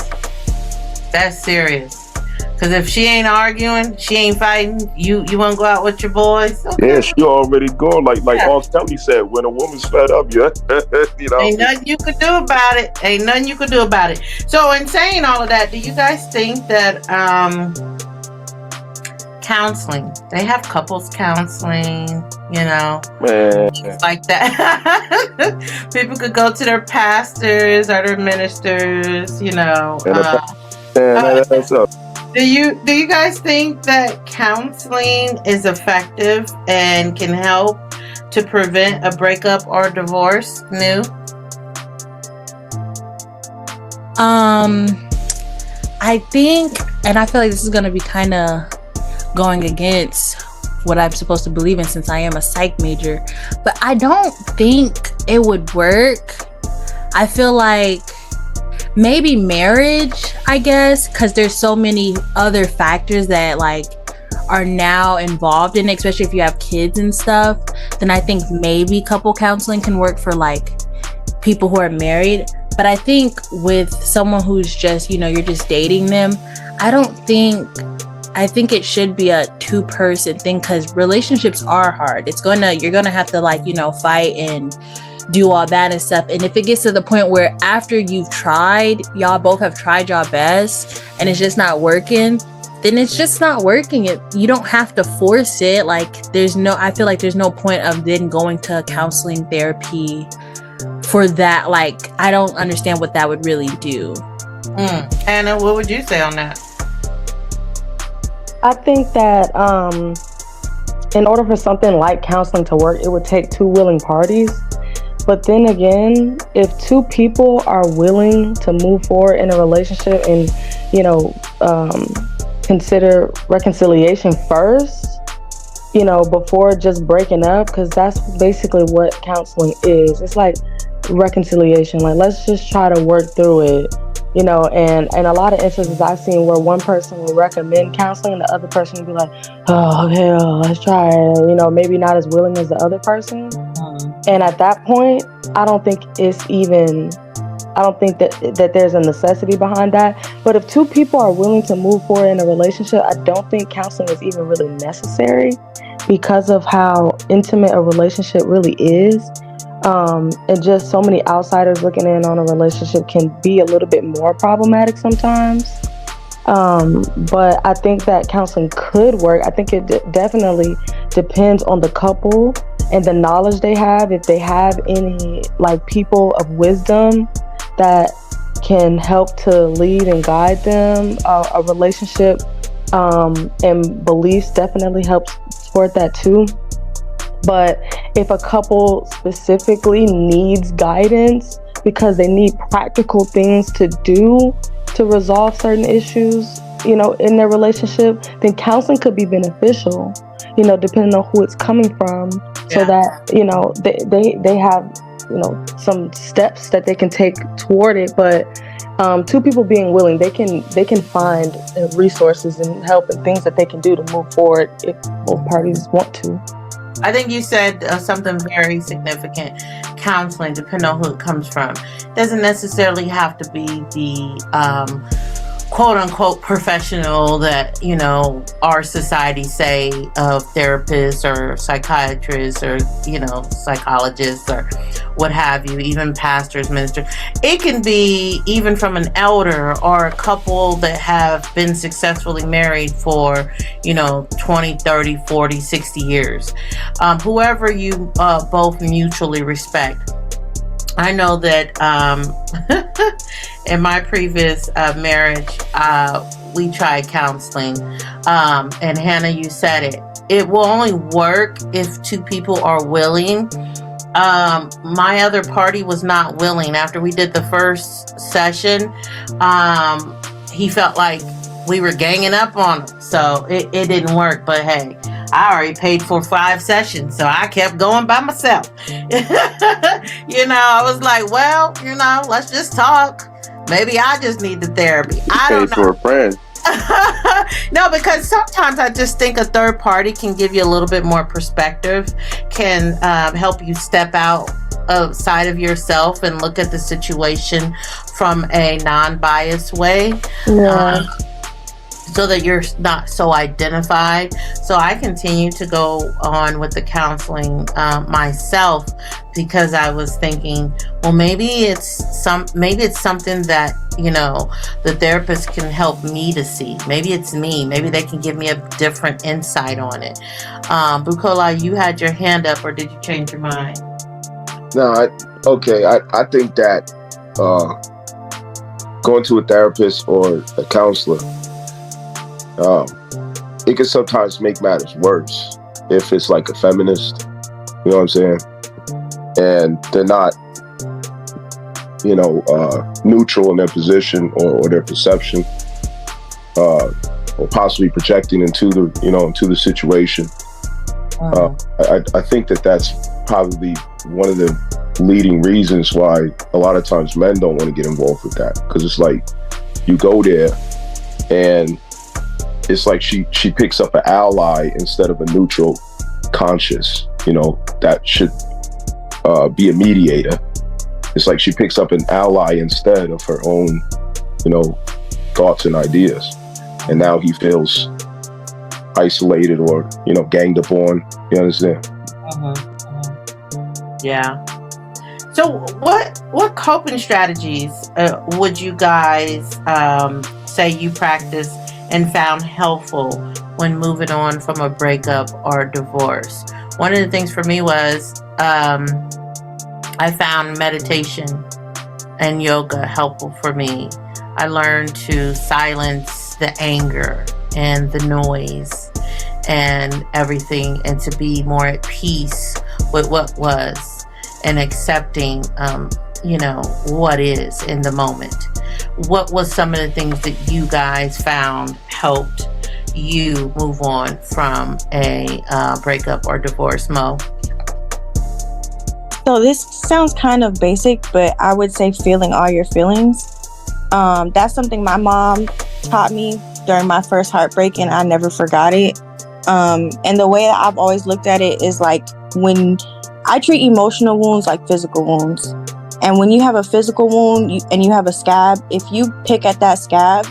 That's serious. Because if she ain't arguing, she ain't fighting, you want to go out with your boys? Okay. Yeah, she already gone. Like R. Kelly said, when a woman's fed up, yeah, you know. Ain't nothing you could do about it. Ain't nothing you could do about it. So in saying all of that, do you guys think that counseling, they have couples counseling, you know, things like that? People could go to their pastors or their ministers, you know. That's up. Do you guys think that counseling is effective and can help to prevent a breakup or divorce? New? I think, and I feel like this is going to be kind of going against what I'm supposed to believe in since I am a psych major, but I don't think it would work. I feel like maybe marriage, I guess, because there's so many other factors that like are now involved in it, especially if you have kids and stuff. Then I think maybe couple counseling can work for like people who are married. But I think with someone who's just, you know, you're just dating them, I think it should be a two-person thing, because relationships are hard. You're gonna have to, like, you know, fight and do all that and stuff. And if it gets to the point where after you've tried, y'all both have tried your best and it's just not working, then it's just not working. You don't have to force it. Like, I feel like there's no point of then going to counseling therapy for that. Like, I don't understand what that would really do. Anna, what would you say on that? I think that in order for something like counseling to work, it would take two willing parties. But then again, if two people are willing to move forward in a relationship and, you know, consider reconciliation first, you know, before just breaking up, because that's basically what counseling is. It's like reconciliation. Like, let's just try to work through it. You know, and a lot of instances I've seen where one person will recommend counseling and the other person will be like, oh, okay, let's try it. You know, maybe not as willing as the other person. And at that point, I don't think that there's a necessity behind that. But if two people are willing to move forward in a relationship, I don't think counseling is even really necessary because of how intimate a relationship really is. And just so many outsiders looking in on a relationship can be a little bit more problematic sometimes. But I think that counseling could work. I think it definitely depends on the couple and the knowledge they have. If they have any like people of wisdom that can help to lead and guide them, a relationship and beliefs definitely helps support that too. But if a couple specifically needs guidance because they need practical things to do to resolve certain issues, you know, in their relationship, then counseling could be beneficial. depending on who it's coming from, so that they have some steps that they can take toward it. But two people being willing, they can find resources and help and things that they can do to move forward if both parties want to. I think you said something very significant. Counseling, depending on who it comes from, doesn't necessarily have to be the quote unquote professional that our society say of therapists or psychiatrists or psychologists or what have you, even pastors, ministers. It can be even from an elder or a couple that have been successfully married for 20, 30, 40, 60 years. Whoever you both mutually respect. I know that in my previous marriage, we tried counseling. And Hannah, you said it. It will only work if two people are willing. My other party was not willing. After we did the first session, he felt like we were ganging up on him. So it didn't work. But hey, I already paid for 5 sessions, so I kept going by myself. I was like, well, let's just talk. Maybe I just need the therapy. I don't know. For a friend. No, because sometimes I just think a third party can give you a little bit more perspective, can help you step outside of yourself and look at the situation from a non-biased way. Yeah. So that you're not so identified. So I continue to go on with the counseling myself, because I was thinking, well, maybe it's something that the therapist can help me to see. Maybe it's me. Maybe they can give me a different insight on it. Bukola, you had your hand up, or did you change your mind? No, I think that going to a therapist or a counselor, it can sometimes make matters worse if it's like a feminist, you know what I'm saying? And they're not, neutral in their position or their perception, or possibly projecting into the situation. I think that's probably one of the leading reasons why a lot of times men don't want to get involved with that, because it's like you go there and it's like she picks up an ally instead of a neutral conscious, that should be a mediator. It's like she picks up an ally instead of her own, thoughts and ideas. And now he feels isolated or, ganged upon. You understand? Yeah. So what coping strategies would you guys say you practice and found helpful when moving on from a breakup or divorce? One of the things for me was I found meditation and yoga helpful for me. I learned to silence the anger and the noise and everything, and to be more at peace with what was and accepting what is in the moment. What was some of the things that you guys found helped you move on from a breakup or divorce, Mo? So this sounds kind of basic, but I would say feeling all your feelings. That's something my mom taught me during my first heartbreak, and I never forgot it. And the way that I've always looked at it is like, when I treat emotional wounds like physical wounds. And when you have a physical wound and you have a scab, if you pick at that scab,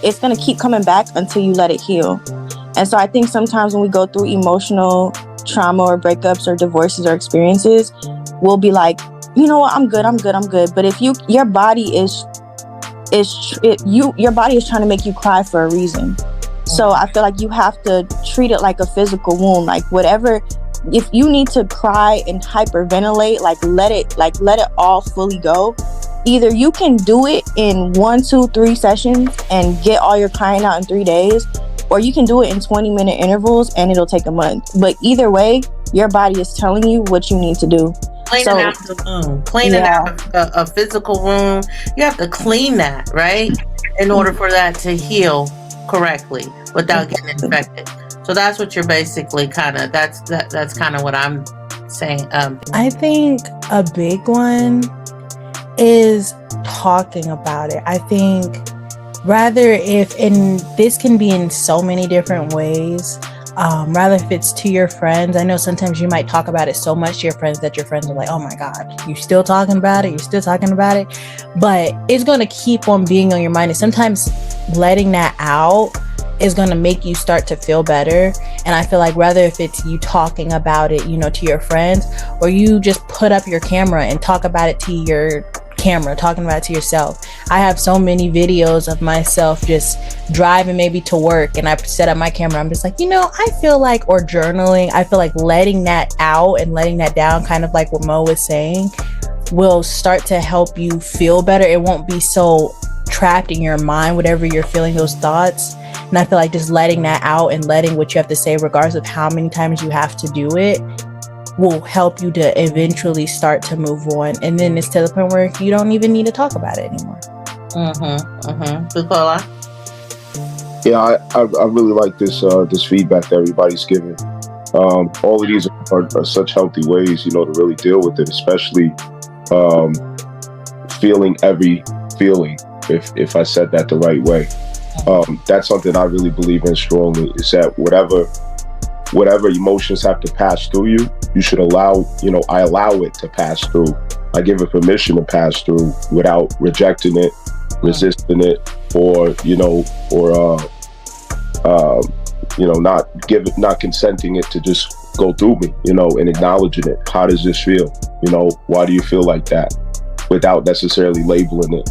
it's going to keep coming back until you let it heal. And so I think sometimes when we go through emotional trauma or breakups or divorces or experiences, we'll be like, what, I'm good. But if your body is trying to make you cry for a reason. So I feel like you have to treat it like a physical wound, like whatever. If you need to cry and hyperventilate, let it all fully go. Either you can do it in 1, 2, 3 sessions and get all your crying out in 3 days, or you can do it in 20-minute intervals and it'll take a month. But either way, your body is telling you what you need to do. Cleaning out the wound, cleaning out a physical wound. You have to clean that, right? In order for that to heal correctly without getting infected. So that's what you're basically that's kind of what I'm saying. I think a big one is talking about it. I think and this can be in so many different ways. Rather if it's to your friends. I know sometimes you might talk about it so much to your friends that your friends are like, oh my God, you're still talking about it. But it's going to keep on being on your mind. And sometimes letting that out is going to make you start to feel better. And I feel like rather if it's you talking about it, to your friends, or you just put up your camera and talk about it to your camera, talking about it to yourself. I have so many videos of myself just driving maybe to work, and I set up my camera. I'm just like, I feel like, or journaling, I feel like letting that out and letting that down, kind of like what Mo was saying, will start to help you feel better. It won't be so trapped in your mind, whatever you're feeling, those thoughts. And I feel like just letting that out and letting what you have to say, regardless of how many times you have to do it, will help you to eventually start to move on. And then it's to the point where you don't even need to talk about it anymore. Bukola? Yeah, I really like this feedback that everybody's giving. All of these are such healthy ways, to really deal with it, especially feeling every feeling, if I said that the right way. That's something I really believe in strongly, is that whatever emotions have to pass through you, you should allow, I allow it to pass through. I give it permission to pass through without rejecting it, resisting it, or not consenting it to just go through me, and acknowledging it. How does this feel? Why do you feel like that? Without necessarily labeling it,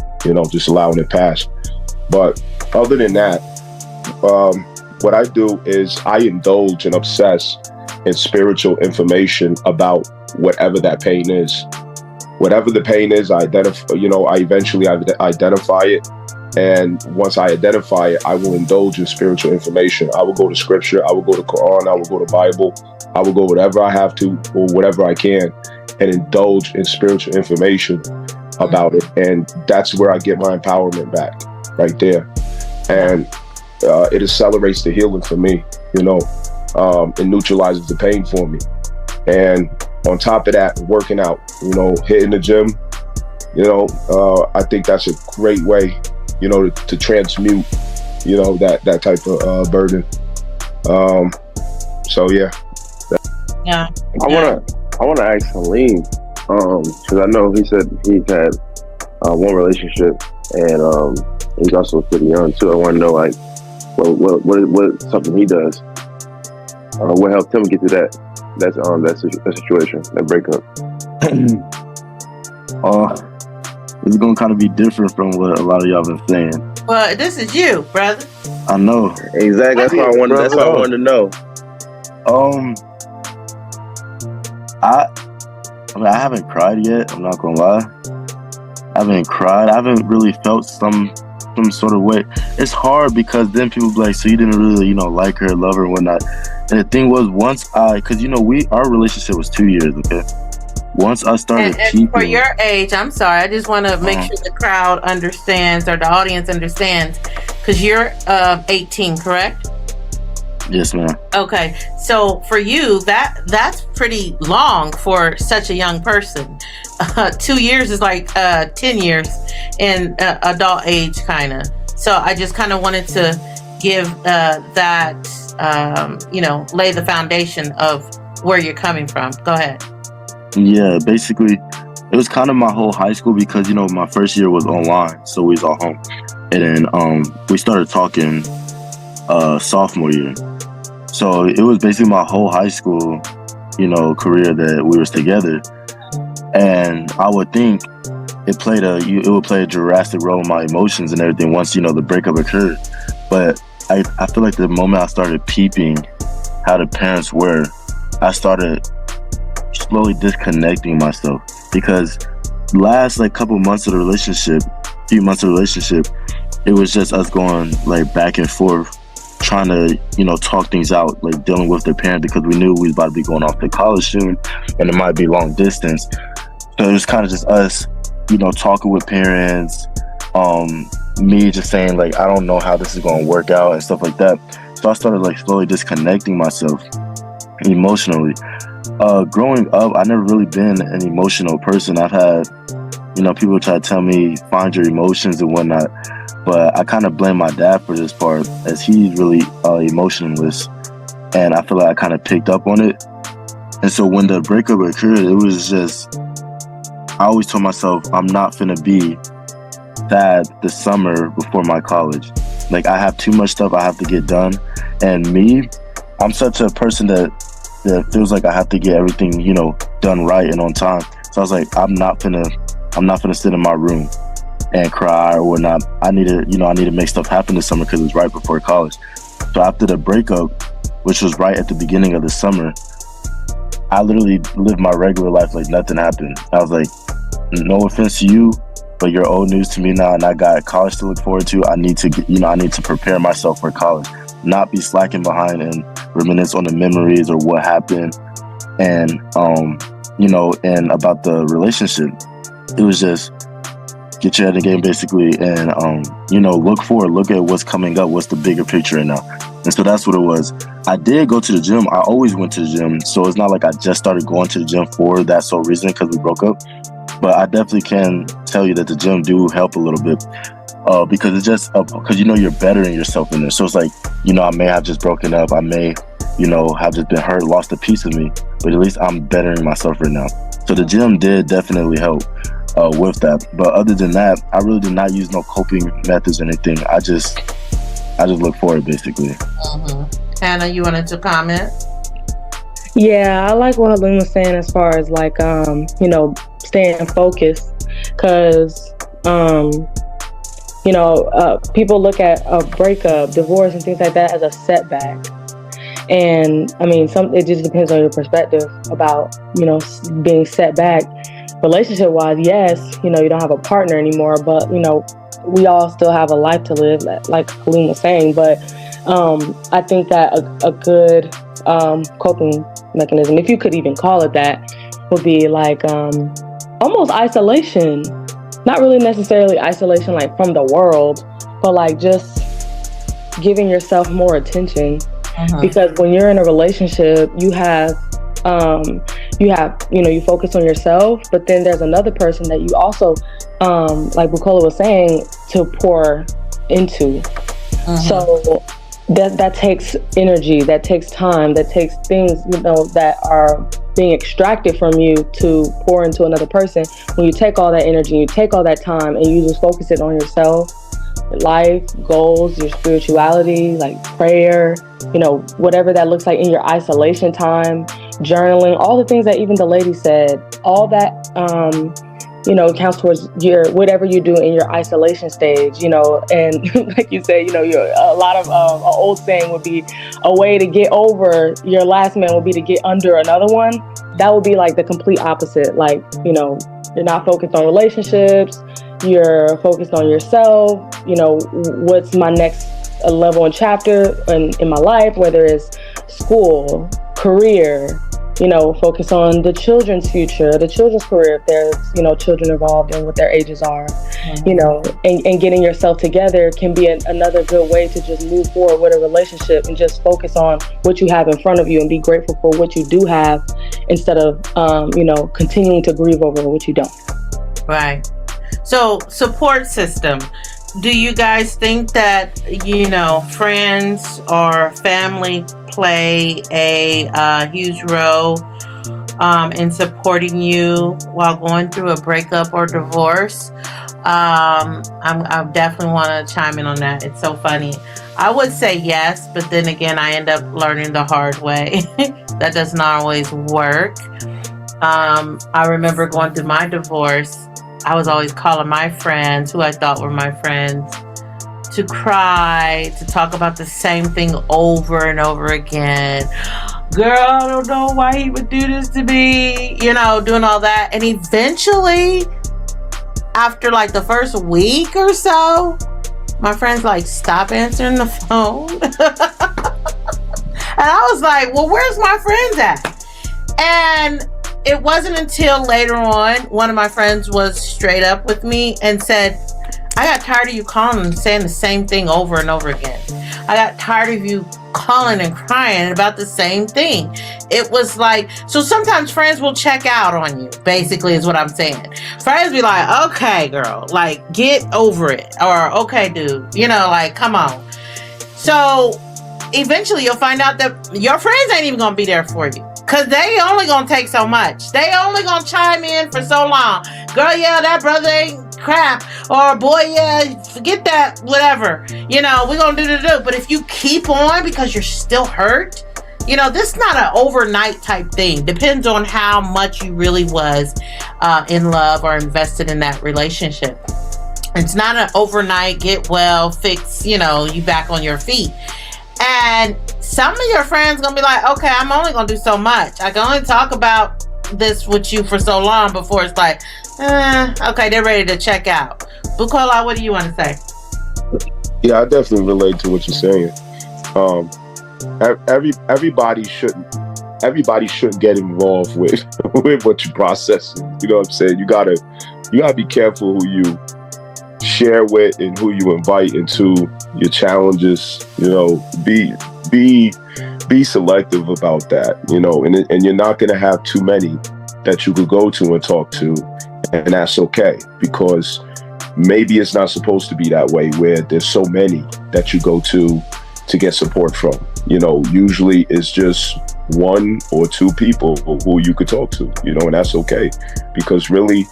just allowing it pass. But other than that, what I do is I indulge and obsess in spiritual information about whatever that pain is. Whatever the pain is, I eventually identify it. And once I identify it, I will indulge in spiritual information. I will go to scripture, I will go to Quran, I will go to Bible, I will go whatever I have to or whatever I can and indulge in spiritual information about it. And that's where I get my empowerment back, right there. And it accelerates the healing for me, it neutralizes the pain for me. And on top of that, working out, hitting the gym, I think that's a great way, to transmute, that type of burden. So yeah. Yeah. I wanna ask Salim, because I know he said he's had one relationship, and he's also pretty young too. I want to know what something he does. What helped him get to that situation, that breakup. It's gonna kind of be different from what a lot of y'all been saying. Well, this is you, brother. I know. Exactly. That's what I wanted to know. I haven't cried yet. I'm not gonna lie. I haven't cried. I haven't really felt some sort of way. It's hard because then people be like, so you didn't really, like her, love her, and whatnot. And the thing was, because our relationship was 2 years, okay? Once I started and for your age, I'm sorry, I just want to make sure the crowd understands, or the audience understands, because you're 18, correct? Yes, ma'am. Okay, so for you, that's pretty long for such a young person. 2 years is like 10 years in adult age, kind of. So I just kind of wanted to give that, lay the foundation of where you're coming from. Go ahead. Yeah, basically, it was kind of my whole high school because, my first year was online, so we was all home. And then we started talking sophomore year. So it was basically my whole high school, career that we was together. And I would think it would play a drastic role in my emotions and everything once, the breakup occurred. But I feel like the moment I started peeping how the parents were, I started slowly disconnecting myself, because last few months of the relationship, it was just us going back and forth, trying to, talk things out, dealing with the parent, because we knew we was about to be going off to college soon and it might be long distance. So it was kind of just us, talking with parents, me just saying I don't know how this is going to work out and stuff like that. So I started like slowly disconnecting myself emotionally. Growing up, I never really been an emotional person. I've had, people try to tell me find your emotions and whatnot, but I kind of blame my dad for this part, as he's really emotionless, and I feel like I kind of picked up on it. And so when the breakup occurred, it was just, I always told myself I'm not finna be sad the summer before my college. Like, I have too much stuff I have to get done, and me, I'm such a person that feels like I have to get everything, done right and on time. So I was like, I'm not finna sit in my room and cry or whatnot. I need to make stuff happen this summer because it's right before college. So after the breakup, which was right at the beginning of the summer, I literally lived my regular life like nothing happened. I was like, no offense to you, but you're old news to me now, and I got college to look forward to. I need to prepare myself for college, not be slacking behind and reminisce on the memories or what happened, and and about the relationship. It was just get your head in the game basically, and look at what's coming up, what's the bigger picture right now. And so that's what it was. I did go to the gym. I always went to the gym, so it's not like I just started going to the gym for that sole reason because we broke up. But I definitely can tell you that the gym do help a little bit, because it's just because you're bettering yourself in there. So it's like, I may have just broken up, I may have just been hurt, lost a piece of me, but at least I'm bettering myself right now. So the gym did definitely help with that. But other than that, I really did not use no coping methods or anything. I just look forward basically. Hannah, you wanted to comment? Yeah, I like what Helene was saying as far as like, staying focused, because, people look at a breakup, divorce, and things like that as a setback. And I mean, it just depends on your perspective about, being set back. Relationship wise, yes, you don't have a partner anymore, but, we all still have a life to live, like Helene was saying. But I think that a good coping mechanism, if you could even call it that, would be like almost isolation. Not really necessarily isolation like from the world, but like just giving yourself more attention. Because when you're in a relationship, you focus on yourself, but then there's another person that you also, like Bukola was saying, to pour into. So that takes energy, that takes time, that takes things, that are being extracted from you to pour into another person. When you take all that energy, you take all that time, and you just focus it on yourself, life, goals, your spirituality, like prayer, whatever that looks like in your isolation time, journaling, all the things that even the lady said, all that, counts towards your, whatever you do in your isolation stage, and like you said, a lot of, an old saying would be, a way to get over your last man would be to get under another one. That would be like the complete opposite. Like, you're not focused on relationships, you're focused on yourself, what's my next level and chapter in my life, whether it's school, career, focus on the children's future, the children's career, if there's, children involved and what their ages are, and getting yourself together can be another good way to just move forward with a relationship and just focus on what you have in front of you and be grateful for what you do have instead of, continuing to grieve over what you don't. Right. So, support system. Do you guys think that, friends or family play a huge role in supporting you while going through a breakup or divorce? I definitely want to chime in on that. It's so funny. I would say yes, but then again, I end up learning the hard way. That does not always work. I remember going through my divorce. I was always calling my friends, who I thought were my friends, to cry, to talk about the same thing over and over again. Girl, I don't know why he would do this to me, doing all that. And eventually, after like the first week or so, my friends like stop answering the phone. And I was like, well, where's my friends at? And it wasn't until later on, one of my friends was straight up with me and said, I got tired of you calling and saying the same thing over and over again. I got tired of you calling and crying about the same thing. It was like, so sometimes friends will check out on you, basically, is what I'm saying. Friends be like, okay, girl, like, get over it. Or, okay, dude, you know, like, come on. So eventually you'll find out that your friends ain't even gonna be there for you. Cause they only gonna take so much. They only gonna chime in for so long. Girl, yeah, that brother ain't crap. Or boy, yeah, forget that, whatever. You know, we're gonna do. But if you keep on because you're still hurt, you know, this is not an overnight type thing. Depends on how much you really was in love or invested in that relationship. It's not an overnight get well, fix, you know, you back on your feet. And some of your friends gonna be like, okay, I'm only gonna do so much. I can only talk about this with you for so long before it's like, okay, they're ready to check out. Bukola, what do you want to say? Yeah, I definitely relate to what you're saying. Everybody shouldn't get involved with with what you process. You know what I'm saying? You gotta be careful who you share with and who you invite into your challenges. You know, be selective about that. You know, and you're not gonna have too many that you could go to and talk to, and that's okay, because maybe it's not supposed to be that way where there's so many that you go to get support from. You know, usually it's just one or two people who you could talk to, you know, and that's okay, because really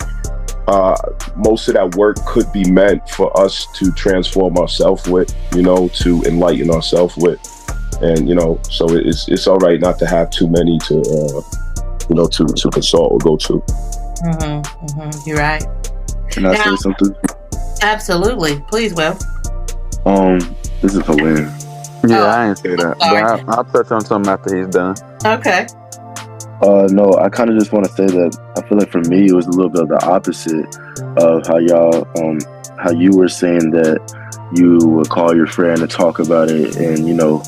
most of that work could be meant for us to transform ourselves with, you know, to enlighten ourselves with. And, you know, so it's all right not to have too many to, you know, to consult or go to. You're right. Can I say something? Absolutely. Please, Will. This is hilarious. Yeah, I didn't say that. But I'll touch on something after he's done. Okay. No, I kind of just want to say that I feel like for me it was a little bit of the opposite of how y'all, how you were saying that you would call your friend and talk about it, and you know,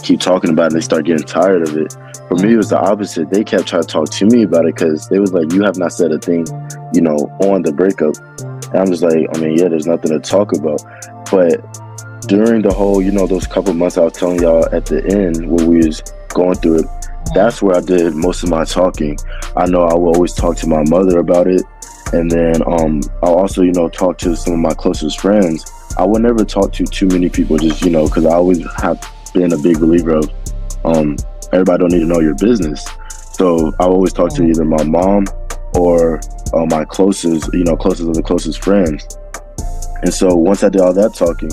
keep talking about it and they start getting tired of it. For me, it was the opposite. They kept trying to talk to me about it because they was like, you have not said a thing, you know, on the breakup. And I'm just like, I mean, yeah, there's nothing to talk about. But during the whole, you know, those couple months I was telling y'all at the end when we was going through it, that's where I did most of my talking. I know I will always talk to my mother about it. And then I'll also, you know, talk to some of my closest friends. I would never talk to too many people, just, you know, because I always have been a big believer of everybody don't need to know your business. So I always talk to either my mom or my closest, you know, closest of the closest friends. And so once I did all that talking,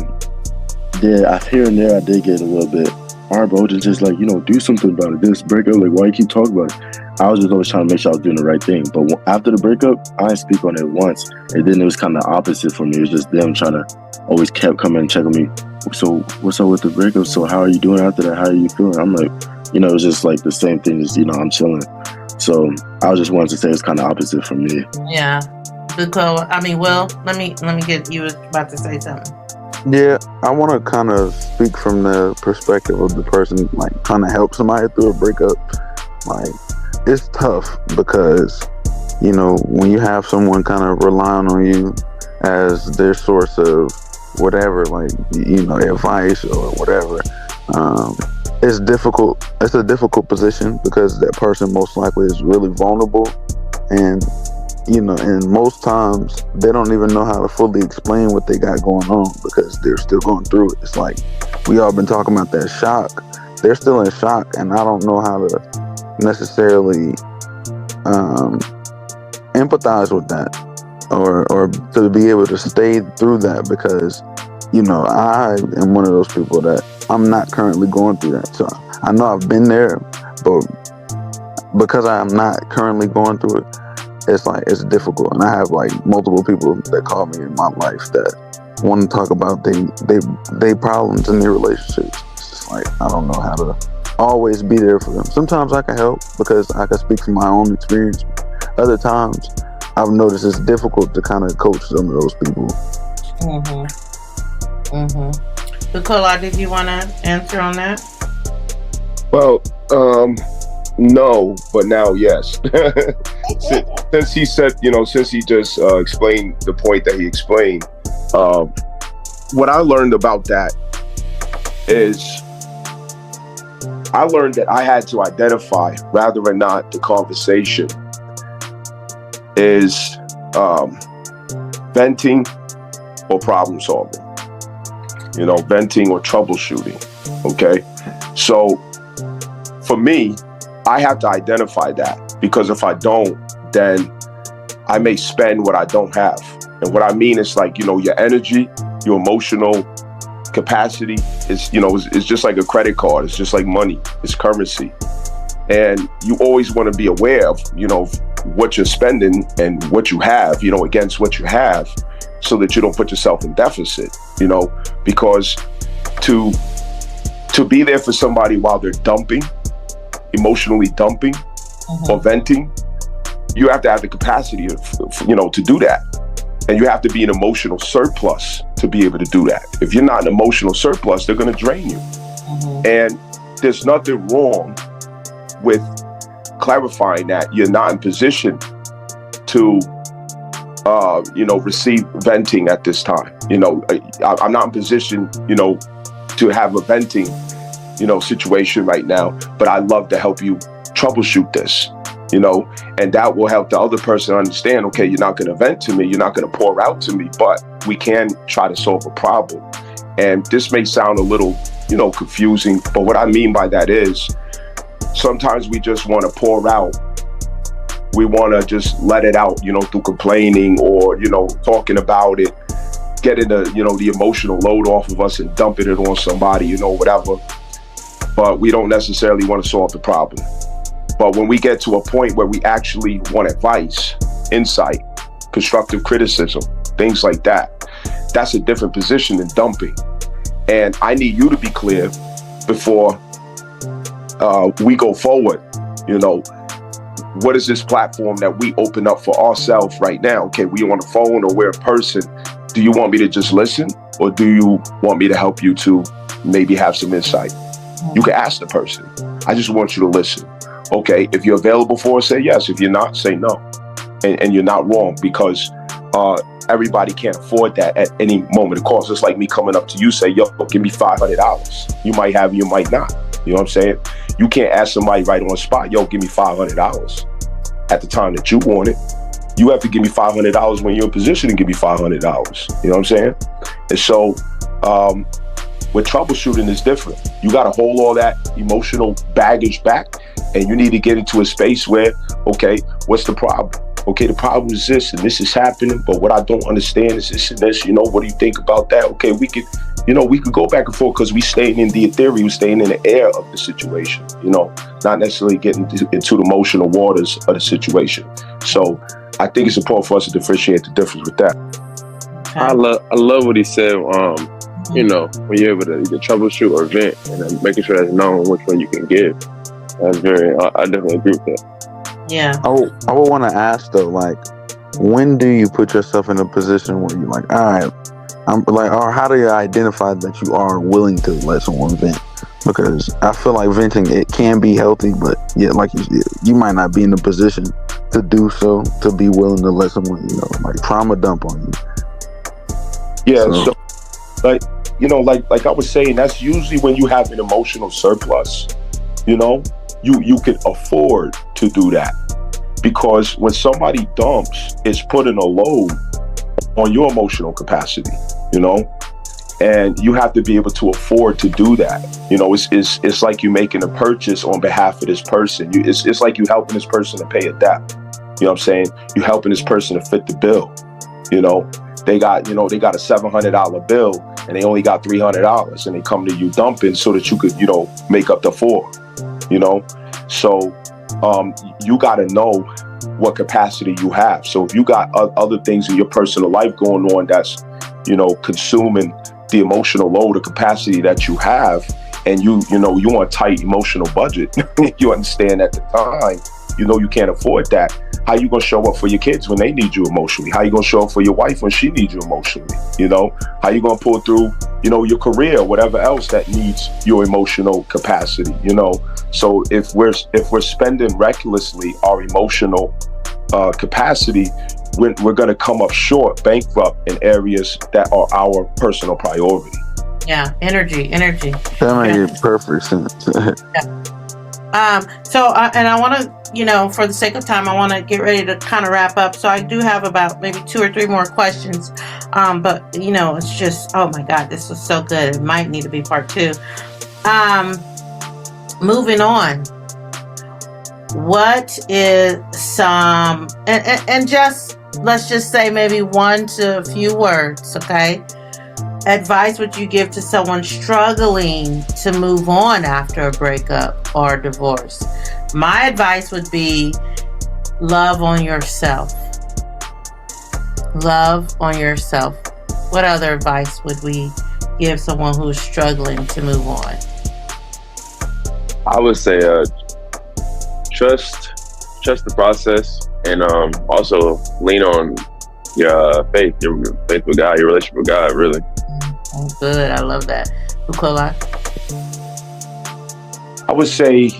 here and there I did get a little bit, all right, bro, just like, you know, do something about it. This breakup, like, why you keep talking about it? I was just always trying to make sure I was doing the right thing. But after the breakup, I didn't speak on it once. And then it was kind of the opposite for me. It was just them trying to always kept coming and checking me. So what's up with the breakup? So how are you doing after that? How are you feeling? I'm like, you know, it was just like the same thing as, you know, I'm chilling. So I was just wanted to say it's kind of opposite for me. Yeah. Because, I mean, Will, let me get, you was about to say something. Yeah, I want to kind of speak from the perspective of the person like trying to help somebody through a breakup. Like, it's tough because, you know, when you have someone kind of relying on you as their source of whatever, like, you know, advice or whatever, it's difficult. It's a difficult position because that person most likely is really vulnerable, and you know, and most times they don't even know how to fully explain what they got going on because they're still going through it. It's like we all been talking about that shock. They're still in shock, and I don't know how to necessarily empathize with that or to be able to stay through that, because, you know, I am one of those people that I'm not currently going through that. So I know I've been there, but because I am not currently going through it, it's like, it's difficult. And I have like multiple people that call me in my life that want to talk about they problems in their relationships. It's just like, I don't know how to always be there for them. Sometimes I can help because I can speak from my own experience. Other times I've noticed it's difficult to kind of coach some of those people. Bukola, did you want to answer on that? Well, no, but now yes. Since he said, you know, since he just explained the point that he explained, what I learned about that is I learned that I had to identify whether or not the conversation is venting or problem solving, venting or troubleshooting. Okay. So for me, I have to identify that, because if I don't, then I may spend what I don't have. And what I mean is like, your energy, your emotional capacity is, is just like a credit card. It's just like money. It's currency. And you always want to be aware of, what you're spending and what you have, against what you have, so that you don't put yourself in deficit, because to be there for somebody while they're dumping, emotionally dumping or venting, you have to have the capacity to do that. And you have to be an emotional surplus to be able to do that. If you're not an emotional surplus, they're going to drain you. And there's nothing wrong with clarifying that you're not in position to, receive venting at this time. I'm not in position, to have a venting, situation right now, but I'd love to help you troubleshoot this. And that will help the other person understand, okay, you're not going to vent to me, you're not going to pour out to me, but we can try to solve a problem. And this may sound a little, confusing, but what I mean by that is sometimes we just want to pour out. We want to just let it out, through complaining or, talking about it, getting the emotional load off of us and dumping it on somebody, whatever. But we don't necessarily want to solve the problem. But when we get to a point where we actually want advice, insight, constructive criticism, things like that, that's a different position than dumping. And I need you to be clear before we go forward. What is this platform that we open up for ourselves right now? Okay, we on the phone or we're in person. Do you want me to just listen, or do you want me to help you to maybe have some insight? You can ask the person. I just want you to listen. Okay, if you're available for it, say yes. If you're not, say no. And you're not wrong, because everybody can't afford that at any moment of cost. It's like me coming up to you, say, yo, give me $500. You might have, you might not. You know what I'm saying? You can't ask somebody right on the spot, yo, give me $500 at the time that you want it. You have to give me $500 when you're in position to give me $500. You know what I'm saying? And so with troubleshooting is different. You got to hold all that emotional baggage back, and you need to get into a space where, okay, what's the problem? Okay, the problem is this, and this is happening, but what I don't understand is this and this. What do you think about that? Okay, we could go back and forth, because we staying in the ethereal, we staying in the air of the situation, not necessarily getting into the emotional waters of the situation. So I think it's important for us to differentiate the difference with that. Okay. I love what he said. When you're able to either troubleshoot or vent, and then making sure that's known which one you can give. That's I definitely agree with that. Yeah. I would want to ask though, like, when do you put yourself in a position where you're like, all right, I'm like, or how do you identify that you are willing to let someone vent? Because I feel like venting, it can be healthy, but yeah, like you might not be in a position to do so, to be willing to let someone, like trauma dump on you. Yeah. So like I was saying, that's usually when you have an emotional surplus. You can afford to do that, because when somebody dumps, it's putting a load on your emotional capacity, and you have to be able to afford to do that. It's like you making a purchase on behalf of this person. It's like you helping this person to pay a debt. You know what I'm saying? You helping this person to fit the bill. They got a $700 bill and they only got $300, and they come to you dumping so that you could, make up the $400. So you got to know what capacity you have. So if you got other things in your personal life going on that's, consuming the emotional load or capacity that you have, and you want a tight emotional budget, you understand at the time, you can't afford that. How you gonna show up for your kids when they need you emotionally? How you gonna show up for your wife when she needs you emotionally? How you gonna pull through, your career, whatever else that needs your emotional capacity? So if we're spending recklessly our emotional capacity, we're gonna come up short, bankrupt in areas that are our personal priority. Yeah, energy. That made perfect sense. And I want to, for the sake of time, I want to get ready to kind of wrap up. So I do have about maybe 2 or 3 more questions. But it's just, oh my God, this was so good. It might need to be part 2. Moving on. What is some, and just, let's just say maybe 1 to a few words, okay? Advice would you give to someone struggling to move on after a breakup or a divorce? My advice would be love on yourself. Love on yourself. What other advice would we give someone who's struggling to move on? I would say trust the process, and also lean on your faith with God, your relationship with God, really. Oh, good. I love that. Bukola? I would say,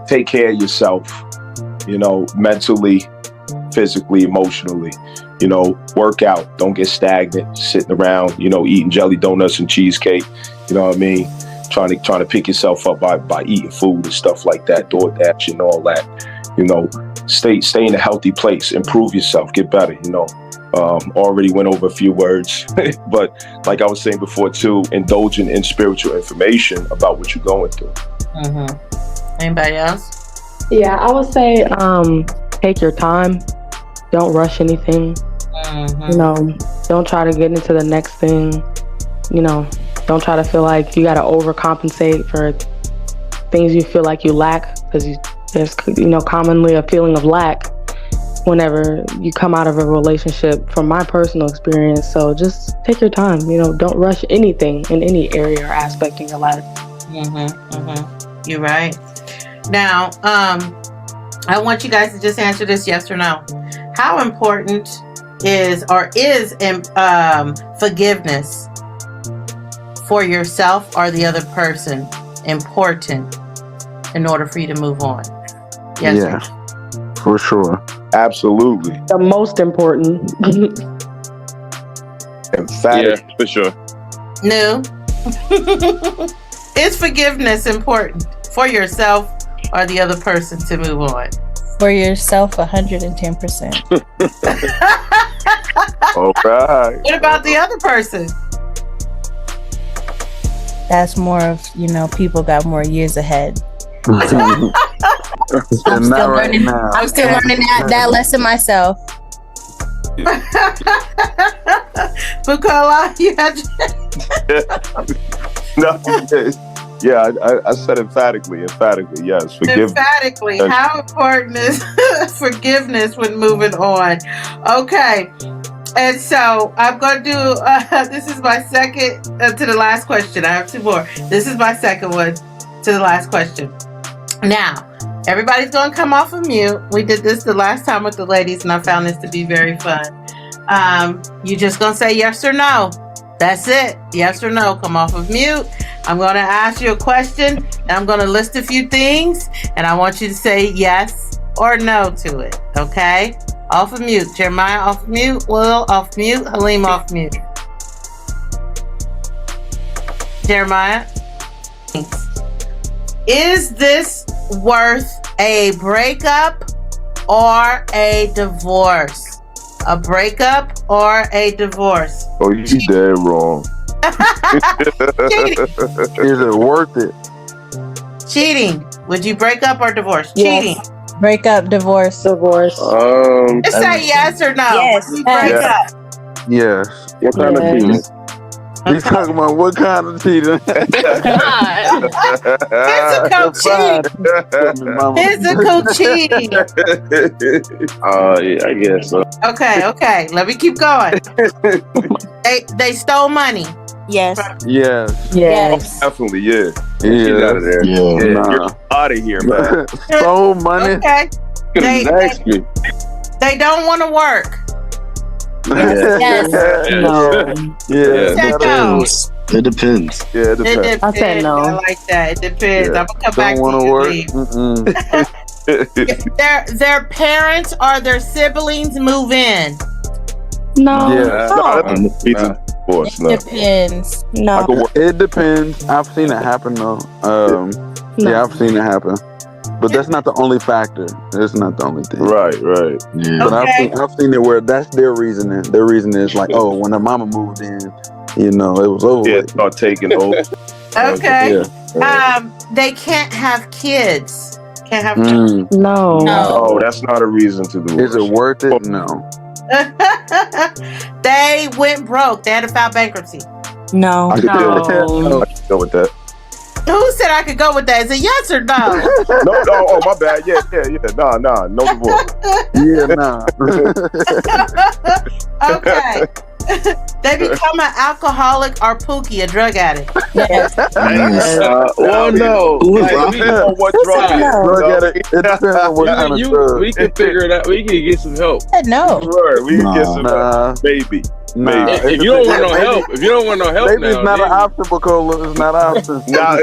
take care of yourself, mentally, physically, emotionally, work out. Don't get stagnant, sitting around, eating jelly donuts and cheesecake, you know what I mean? Trying to pick yourself up by eating food and stuff like that, DoorDash and all that, stay in a healthy place, improve yourself, get better, already went over a few words, but like I was saying before too, indulging in spiritual information about what you're going through. Mm-hmm. Anybody else? Yeah, I would say take your time. Don't rush anything. Mm-hmm. Don't try to get into the next thing. Don't try to feel like you got to overcompensate for things you feel like you lack, because there's commonly a feeling of lack whenever you come out of a relationship, from my personal experience. So just take your time. Don't rush anything in any area or aspect in your life. You're right. Now, I want you guys to just answer this yes or no. How important is forgiveness for yourself or the other person important in order for you to move on? Yes. Yeah, for sure. Absolutely. The most important. Emphatic. Yeah, for sure. No. Is forgiveness important for yourself or the other person to move on? For yourself, 110%. All right. What about the other person? That's more of, people got more years ahead. I'm still learning that lesson myself. Bukola, you had No, yeah, I said emphatically, yes. Forgiveness. Emphatically, how important is forgiveness when moving on? Okay, and so I'm going to do, this is my second to the last question. I have 2 more. This is my second one to the last question. Now, everybody's going to come off of mute. We did this the last time with the ladies, and I found this to be very fun. You're just going to say yes or no. That's it. Yes or no. Come off of mute. I'm going to ask you a question, and I'm going to list a few things, and I want you to say yes or no to it. Okay? Off of mute. Jeremiah off mute. Will off mute. Halim off mute. Jeremiah? Thanks. Is this worth a breakup or a divorce? A breakup or a divorce? Oh, you dead wrong. Is it worth it? Cheating. Would you break up or divorce? Yes. Cheating. Break up, divorce. Divorce. Just say yes or no. Yes. Would you break Yeah. up? Yes. What kind of Yes. cheating? He's talking about what kind of cheating? Physical cheating. Physical cheating. Yeah, I guess so. Okay. Let me keep going. They stole money. Yes. Yes. Yes. Definitely, yeah. Get out of there. Yeah. You're out of here, man. Stole money. Okay. Could've just asked me. They don't want to work. Yes. No. Yeah. Said no. It depends. Yeah, it It depends. depends. I said no. I like that. It depends. Yeah. I'm gonna come back Don't to want to you. work. Lee. Their parents or their siblings move in. No. Yeah. No. Me too. divorce. It No. depends. I No. could work. It depends. I've seen it happen though. Yeah, I've seen it happen. But that's not the only factor. It's not the only thing. Right. Yeah. But Okay. I've seen it where that's their reasoning. Their reason is like, oh, when the mama moved in, it was over. Yeah, with. start taking over. Okay. Yeah. They can't have kids. Can't have No. Oh, that's not a reason to divorce. Is it worth it? No. They went broke. They had to file bankruptcy. No. I could deal with that. No. I could deal with that. Who said I could go with that? Is it yes or no? No, oh, my bad. Yeah. Nah, no divorce. Yeah, nah. Okay. They become an alcoholic or Pookie, a drug addict. Yes. Well, no. Like, we know what drug it is. Drug addict, it depends on what kind of drug. We can figure it out. We can get some help. No. Sure, we can get some Nah. maybe. Nah. If you don't want no help, if you don't want no help Maybe now, it's not then- an option, Bacola. It's not an option. Nah, I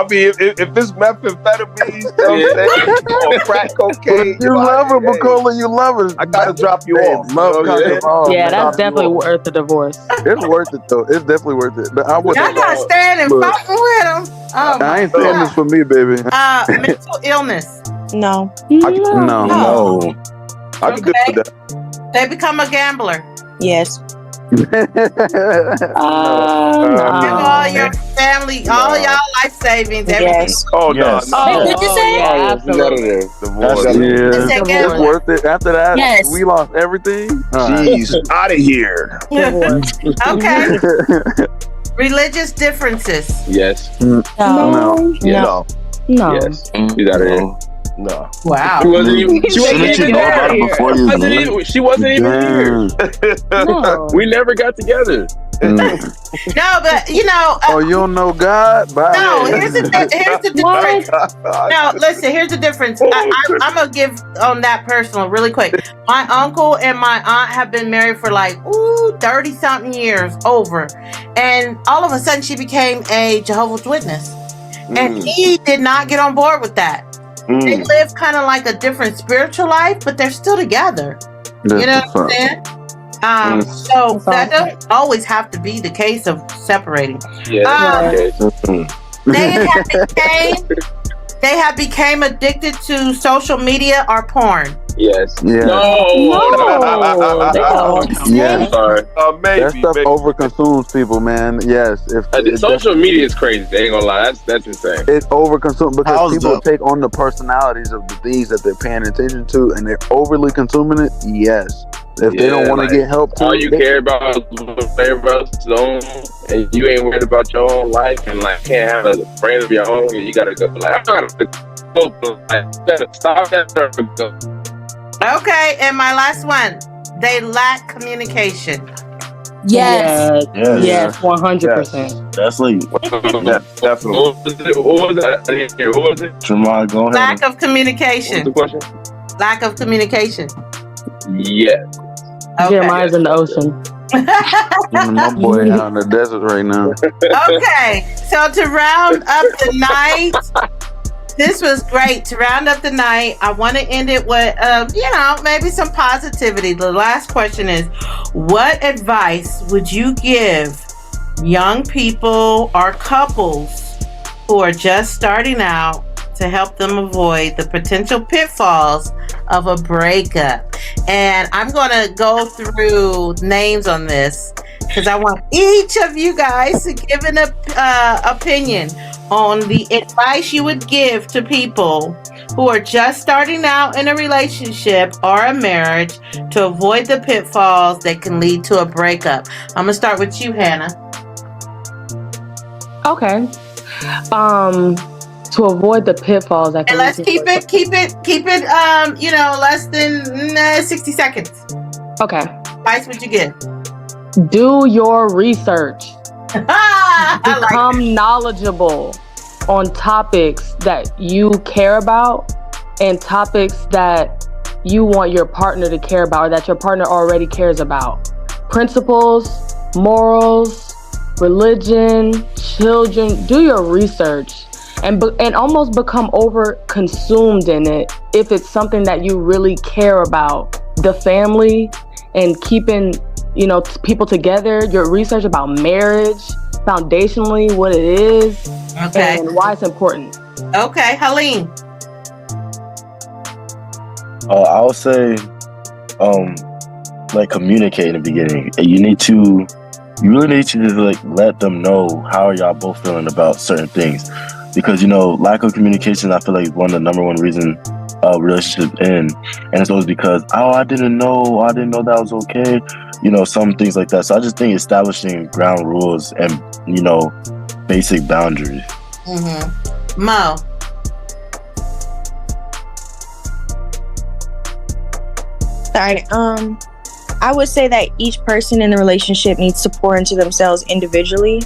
mean, if it's methamphetamine, you know what I'm saying, or crack cocaine, You love her, hey, Bacola. You love her. I gotta drop you off. Love you know what I'm comes saying? involved. Yeah, that's Drop you definitely off. worth the divorce. It's worth it though. It's definitely worth it. But I would. Y'all not standing Look. fucking with them. Oh, I ain't saying this for me, baby. mental illness. No. No. No. I can do Okay. that. They become a gambler. Yes. Give all your family, all y'all life savings, everything. Yes. Oh, Yes. no. Wait, what'd you say? Yeah, It's out of there. Divorce. Yeah, It's a it's gambler. worth it. After that, Yes. we lost everything. All right. Jeez, out of here. Okay. Religious differences. Yes. No. No. No. Yes. He's out of here. No. Wow. She wasn't even. She wasn't Shouldn't you even know there. about it before you I didn't married? even- She wasn't even here. No. We never got together. No, but Oh, you don't know God? Bye. no. Here's the difference. No, listen. Here's the difference. I'm gonna give on that personal really quick. My uncle and my aunt have been married for like 30 something years over, and all of a sudden she became a Jehovah's Witness, and he did not get on board with that. They live kind of like a different spiritual life, but they're still together. You know what I'm saying? So that doesn't always have to be the case of separating. They have became addicted to social media or porn. Yes. Yeah. No. Yeah. I'm sorry. Maybe. That stuff overconsumes people, man. Yes. If Social media is crazy. They ain't gonna lie. That's insane. it overconsumes because How's people that? take on the personalities of the things that they're paying attention to, and they're overly consuming it. Yes. If they don't want to get help, all you care about is what everybody else is on, and you ain't worried about your own life, and like can't have a brain of your own, and you gotta go. Like I gotta go. Like, you gotta stop that. Go. Okay, and my last one. They lack communication. Yes. Yes, 100%. That's like Definitely. What was that? I didn't hear. What was it? Tremont, go ahead. Lack of What communication. was the question? Lack of communication. Yeah. Okay. Jeremiah's in the ocean. my boy out in the desert right now. Okay, so to round up the night, this was great. To round up the night, I want to end it with, maybe some positivity. The last question is, what advice would you give young people or couples who are just starting out to help them avoid the potential pitfalls of a breakup? And I'm going to go through names on this because I want each of you guys to give an opinion on the advice you would give to people who are just starting out in a relationship or a marriage to avoid the pitfalls that can lead to a breakup. I'm going to start with you, Hannah. Okay. To avoid the pitfalls that And can let's lead to keep it, less than 60 seconds. Okay. Advice would you give? Do your research. I like Become knowledgeable on topics that you care about and topics that you want your partner to care about or that your partner already cares about. Principles, morals, religion, children. Do your research and almost become over consumed in it if it's something that you really care about. The family and keeping people together, your research about marriage, foundationally what it is, and why it's important. Okay, Helene. I would say, like, communicate in the beginning. And you really need to just, like, let them know how y'all both feeling about certain things, because lack of communication, I feel like, is one of the number one reason relationships end. And it's always because, I didn't know that was okay, some things like that. So I just think establishing ground rules and basic boundaries. Mo. Sorry. I would say that each person in the relationship needs to pour into themselves individually.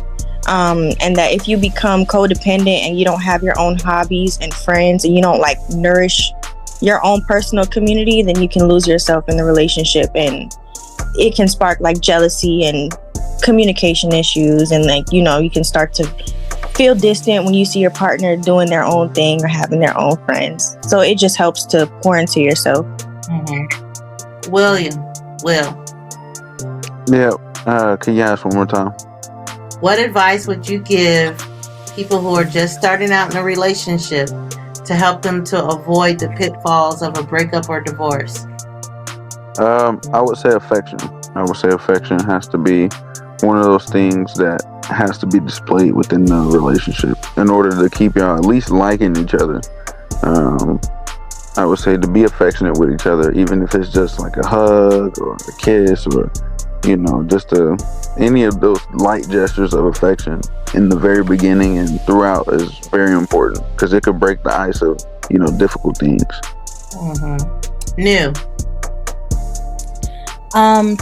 And that if you become codependent and you don't have your own hobbies and friends, and you don't like nourish your own personal community, then you can lose yourself in the relationship, and it can spark like jealousy and communication issues, and like you can start to feel distant when you see your partner doing their own thing or having their own friends. So it just helps to pour into yourself. Will. Yeah. Can you ask one more time? What advice would you give people who are just starting out in a relationship to help them to avoid the pitfalls of a breakup or divorce? I would say affection. Affection has to be one of those things that has to be displayed within the relationship in order to keep y'all at least liking each other. I would say to be affectionate with each other, even if it's just like a hug or a kiss or just any of those light gestures of affection in the very beginning and throughout is very important, because it could break the ice of difficult things. New.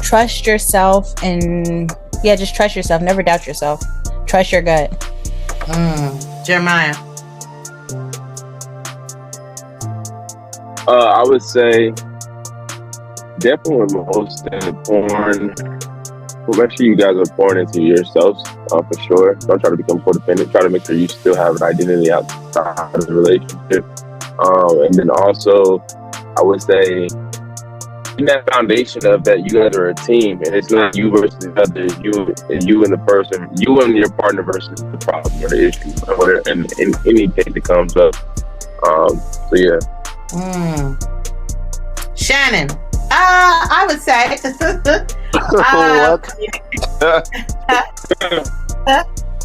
Trust yourself, and just trust yourself. Never doubt yourself. Trust your gut. Jeremiah. I would say definitely most important. Well, make sure you guys are pouring into yourselves for sure. Don't try to become codependent. Try to make sure you still have an identity outside of the relationship. And then also, I would say, in that foundation of that, you guys are a team, and it's not you versus the other. You and the person, you and your partner versus the problem or the issue, or whatever, and anything that comes up. So yeah. Shannon. I would say.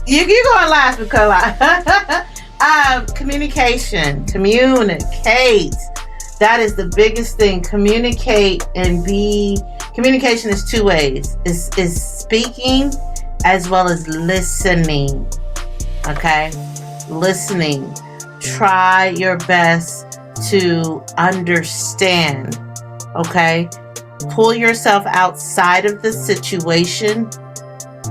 You going last, because communication. Communicate. That is the biggest thing. Communicate and communication is two ways. Is speaking as well as listening. Okay? Listening. Try your best to understand. Okay? Pull yourself outside of the situation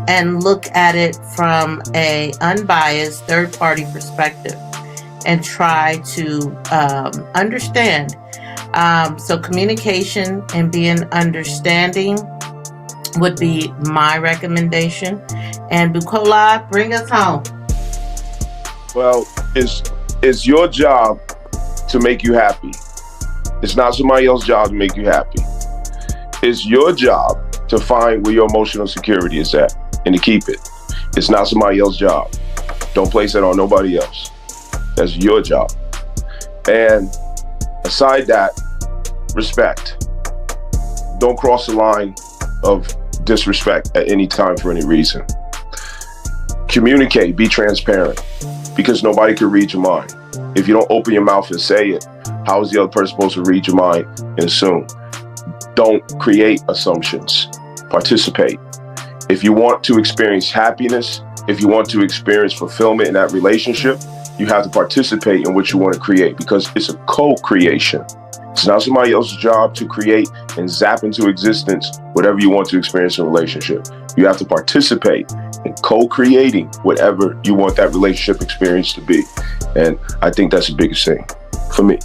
and look at it from a unbiased third-party perspective and try to understand. So communication and being understanding would be my recommendation. And Bukola, bring us home. Well, it's your job to make you happy. It's not somebody else's job to make you happy. It's your job to find where your emotional security is at and to keep it. It's not somebody else's job. Don't place it on nobody else. That's your job. And aside that, respect. Don't cross the line of disrespect at any time for any reason. Communicate, be transparent, because nobody can read your mind. If you don't open your mouth and say it, how is the other person supposed to read your mind and assume? Don't create assumptions. Participate. If you want to experience happiness, if you want to experience fulfillment in that relationship, you have to participate in what you want to create, because it's a co-creation. It's not somebody else's job to create and zap into existence whatever you want to experience in a relationship. You have to participate in co-creating whatever you want that relationship experience to be. And I think that's the biggest thing for me.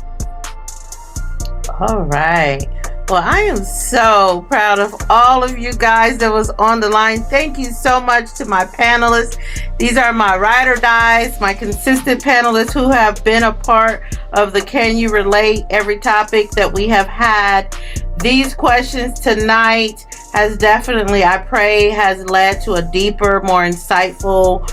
All right. Well, I am so proud of all of you guys that was on the line. Thank you so much to my panelists. These are my ride or dies, my consistent panelists who have been a part of the Can You Relate every topic that we have had. These questions tonight has definitely, I pray, has led to a deeper, more insightful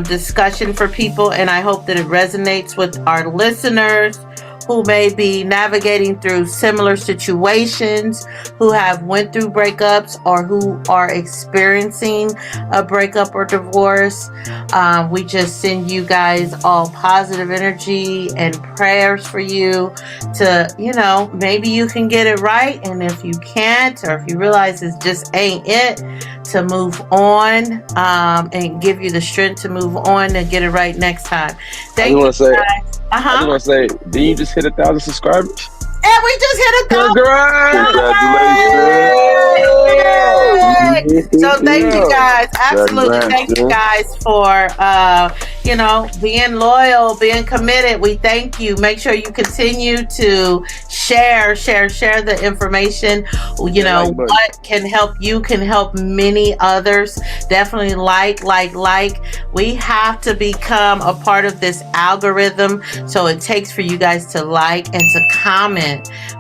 discussion for people. And I hope that it resonates with our listeners who may be navigating through similar situations, who have went through breakups or who are experiencing a breakup or divorce. We just send you guys all positive energy and prayers for you to, maybe you can get it right. And if you can't, or if you realize it just ain't it, to move on and give you the strength to move on and get it right next time. Thank you, guys. I just want to say, did you just hit 1,000 subscribers? And we just hit 1,000. Congratulations. So thank you guys. Absolutely. Thank you guys for, being loyal, being committed. We thank you. Make sure you continue to share the information. What can help you can help many others. Definitely like. We have to become a part of this algorithm. So it takes for you guys to like and to comment.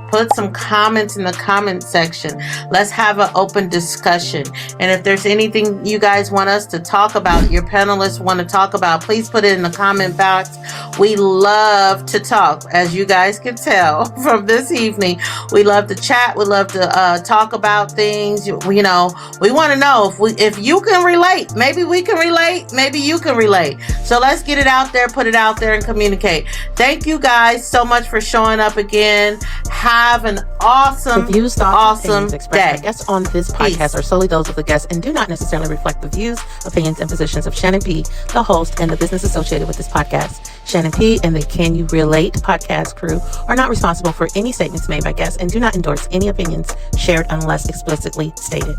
Put some comments in the comment section. Let's have an open discussion. And if there's anything you guys want us to talk about, your panelists want to talk about, please put it in the comment box. We love to talk, as you guys can tell from this evening. We love to chat. We love to talk about things. We want to know if you can relate. Maybe we can relate. Maybe you can relate. So let's get it out there, put it out there, and communicate. Thank you guys so much for showing up again. Have an awesome, the views, thoughts, and opinions day. expressed by guests on this podcast are solely those of the guests and do not necessarily reflect the views, opinions, and positions of Shannon P., the host, and the business associated with this podcast. Shannon P. and the Can You Relate podcast crew are not responsible for any statements made by guests and do not endorse any opinions shared unless explicitly stated.